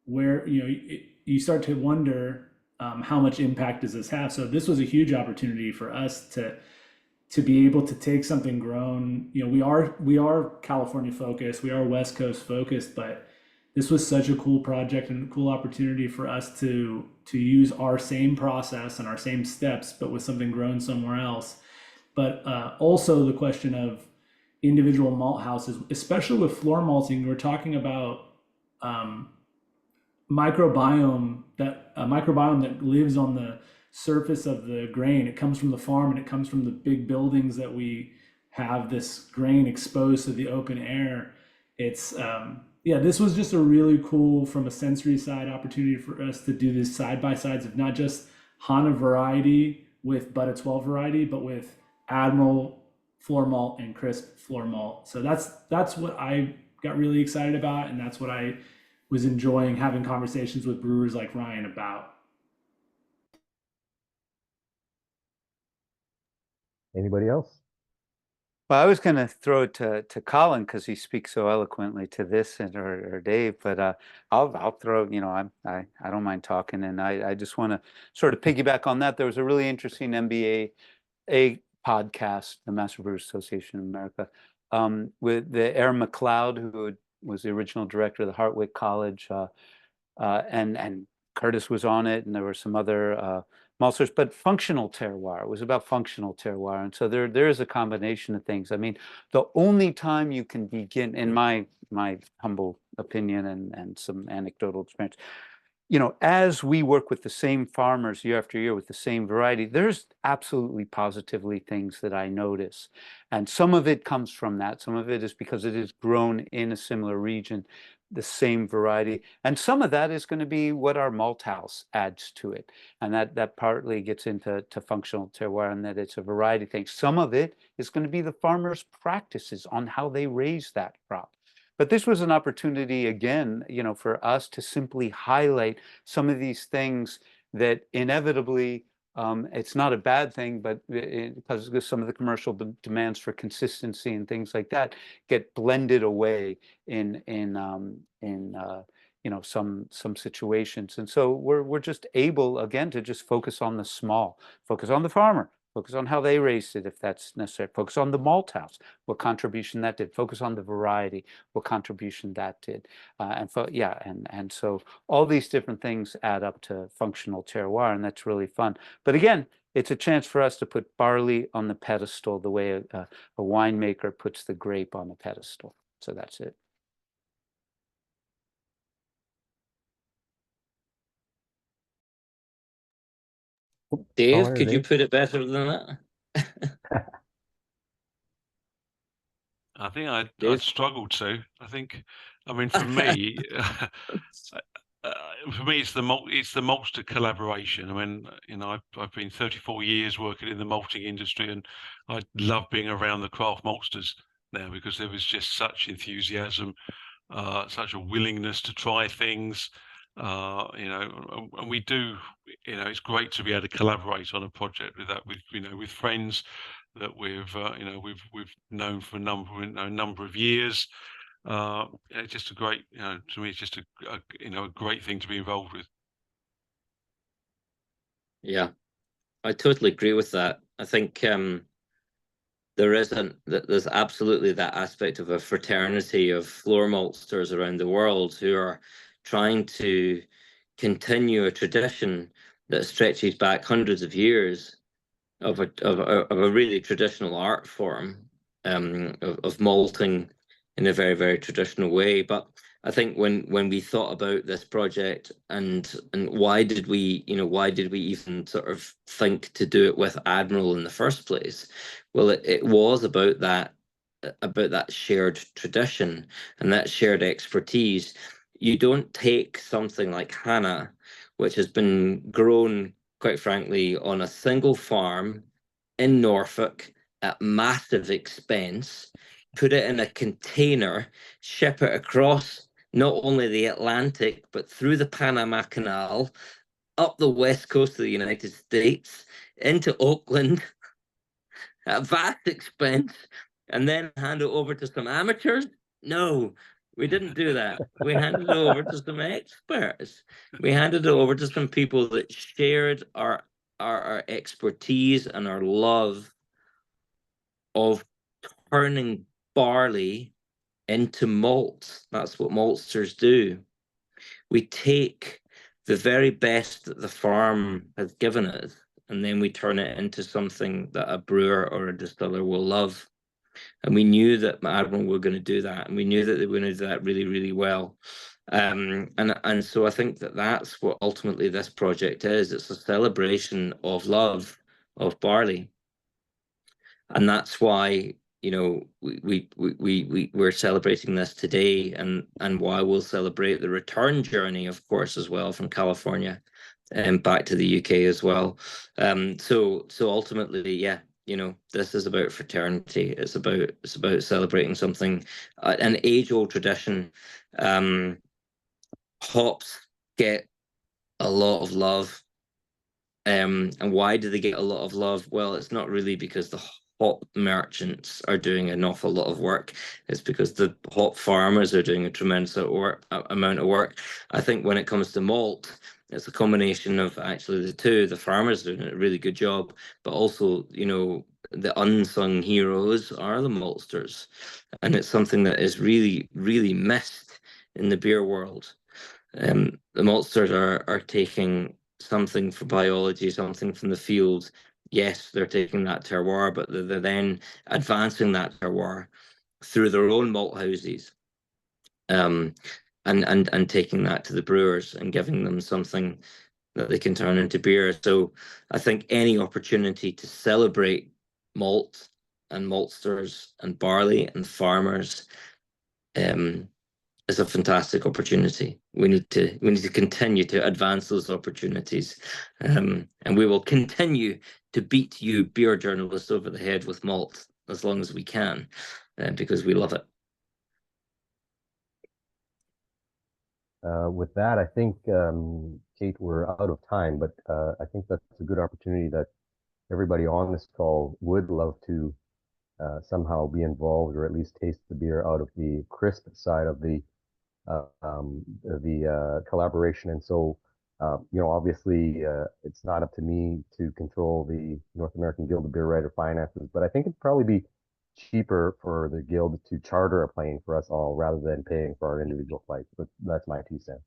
where you start to wonder how much impact does this have. So this was a huge opportunity for us to be able to take something grown. We are California focused, we are West Coast focused, but this was such a cool project and a cool opportunity for us to use our same process and our same steps, but with something grown somewhere else. But also the question of individual malt houses, especially with floor malting, we're talking about microbiome that lives on the surface of the grain. It comes from the farm, and it comes from the big buildings that we have this grain exposed to the open air. It's this was just a really cool, from a sensory side, opportunity for us to do this side by sides of not just Hana variety with Buddha 12 variety, but with Admiral floor malt and Crisp floor malt. So that's what I got really excited about, and that's what I was enjoying having conversations with brewers like Ryan about. Anybody else? Well, I was going to throw it to Colin because he speaks so eloquently to this, or Dave, but I'll throw. I don't mind talking, and I just want to sort of piggyback on that. There was a really interesting MBA podcast, the Master Brewers Association of America, with the Aaron McLeod, who was the original director of the Hartwick College, and Curtis was on it, and there were some other Maltsters, but functional terroir. It was about functional terroir, and so there is a combination of things. I mean, the only time you can begin, in my humble opinion and some anecdotal experience, as we work with the same farmers year after year with the same variety, there's absolutely positively things that I notice. And some of it comes from that. Some of it is because it is grown in a similar region, the same variety. And some of that is going to be what our malt house adds to it. And that partly gets into functional terroir, and that it's a variety thing. Some of it is going to be the farmers' practices on how they raise that crop. But this was an opportunity, again, for us to simply highlight some of these things that inevitably, it's not a bad thing, but because some of the commercial demands for consistency and things like that get blended away in some situations. And so we're just able, again, to just focus on the small, focus on the farmer, focus on how they raised it, if that's necessary. Focus on the malt house, what contribution that did. Focus on the variety, what contribution that did. And so all these different things add up to functional terroir, and that's really fun. But again, it's a chance for us to put barley on the pedestal the way a winemaker puts the grape on the pedestal. So that's it. Dave, could you put it better than that? I think I'd struggle to. I mean, for me, it's the maltster collaboration. I mean, I've been 34 years working in the malting industry, and I love being around the craft maltsters now, because there was just such enthusiasm, such a willingness to try things. And we do, it's great to be able to collaborate on a project with friends that we've known for a number of years. It's just a great, to me, it's just a great thing to be involved with. Yeah, I totally agree with that. I think there's absolutely that aspect of a fraternity of floor maltsters around the world who are trying to continue a tradition that stretches back hundreds of years of a really traditional art form, of malting in a very, very traditional way. But I think when we thought about this project and why did we even sort of think to do it with Admiral in the first place? Well, it was about that shared tradition and that shared expertise. You don't take something like Hannah, which has been grown, quite frankly, on a single farm in Norfolk at massive expense, put it in a container, ship it across not only the Atlantic, but through the Panama Canal, up the west coast of the United States, into Oakland at vast expense, and then hand it over to some amateurs? No, we didn't do that. We handed it over to some experts. We handed it over to some people that shared our expertise and our love of turning barley into malt. That's what maltsters do. We take the very best that the farm has given us, and then we turn it into something that a brewer or a distiller will love. And we knew that Admiral were going to do that, and we knew that they were going to do that really, really well. And so I think that that's what ultimately this project is. It's a celebration of love of barley, and that's why we're celebrating this today, and why we'll celebrate the return journey, of course, as well, from California and back to the UK as well. So ultimately, yeah, this is about fraternity. It's about celebrating something, an age-old tradition. Hops get a lot of love. And why do they get a lot of love? Well, it's not really because the hop merchants are doing an awful lot of work. It's because the hop farmers are doing a tremendous amount of work. I think when it comes to malt, it's a combination of actually the two. The farmers are doing a really good job, but also, the unsung heroes are the maltsters. And it's something that is really, really missed in the beer world. The maltsters are taking something for biology, something from the field. Yes, they're taking that terroir, but they're then advancing that terroir through their own malt houses, and taking that to the brewers and giving them something that they can turn into beer. So I think any opportunity to celebrate malt and maltsters and barley and farmers, is a fantastic opportunity. We need to continue to advance those opportunities, and we will continue to beat you beer journalists over the head with malt as long as we can, because we love it. With that, I think, Kate, we're out of time, but I think that's a good opportunity that everybody on this call would love to somehow be involved, or at least taste the beer out of the crisp side of the collaboration. And so, obviously, it's not up to me to control the North American Guild of Beer Writer finances, but I think it'd probably be cheaper for the guild to charter a plane for us all rather than paying for our individual flights. But that's my 2 cents.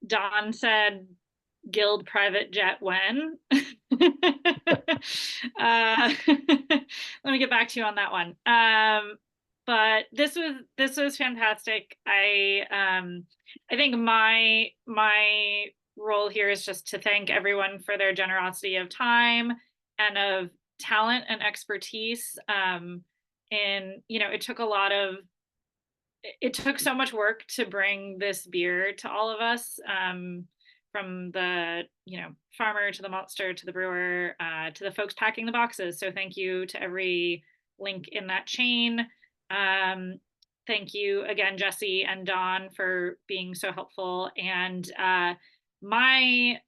Don said guild private jet when. Let me get back to you on that one. But this was fantastic. I think my role here is just to thank everyone for their generosity of time and of talent and expertise. It took so much work to bring this beer to all of us, from the farmer to the maltster to the brewer, to the folks packing the boxes. So thank you to every link in that chain. Thank you again, Jesse and Don, for being so helpful. And my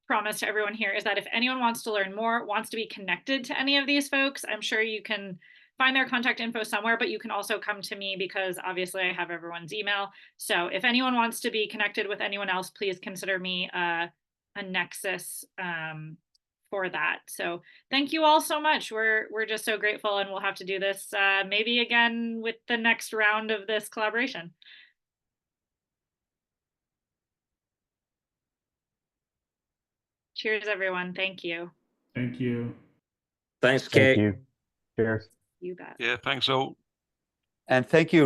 promise to everyone here is that if anyone wants to learn more, wants to be connected to any of these folks, I'm sure you can find their contact info somewhere, but you can also come to me because obviously I have everyone's email. So if anyone wants to be connected with anyone else, please consider me a nexus for that. So thank you all so much. We're just so grateful, and we'll have to do this maybe again with the next round of this collaboration. Cheers, everyone. Thank you. Thank you. Thanks, Thank Kate. you. Cheers. You bet. Yeah, thanks all. And thank you,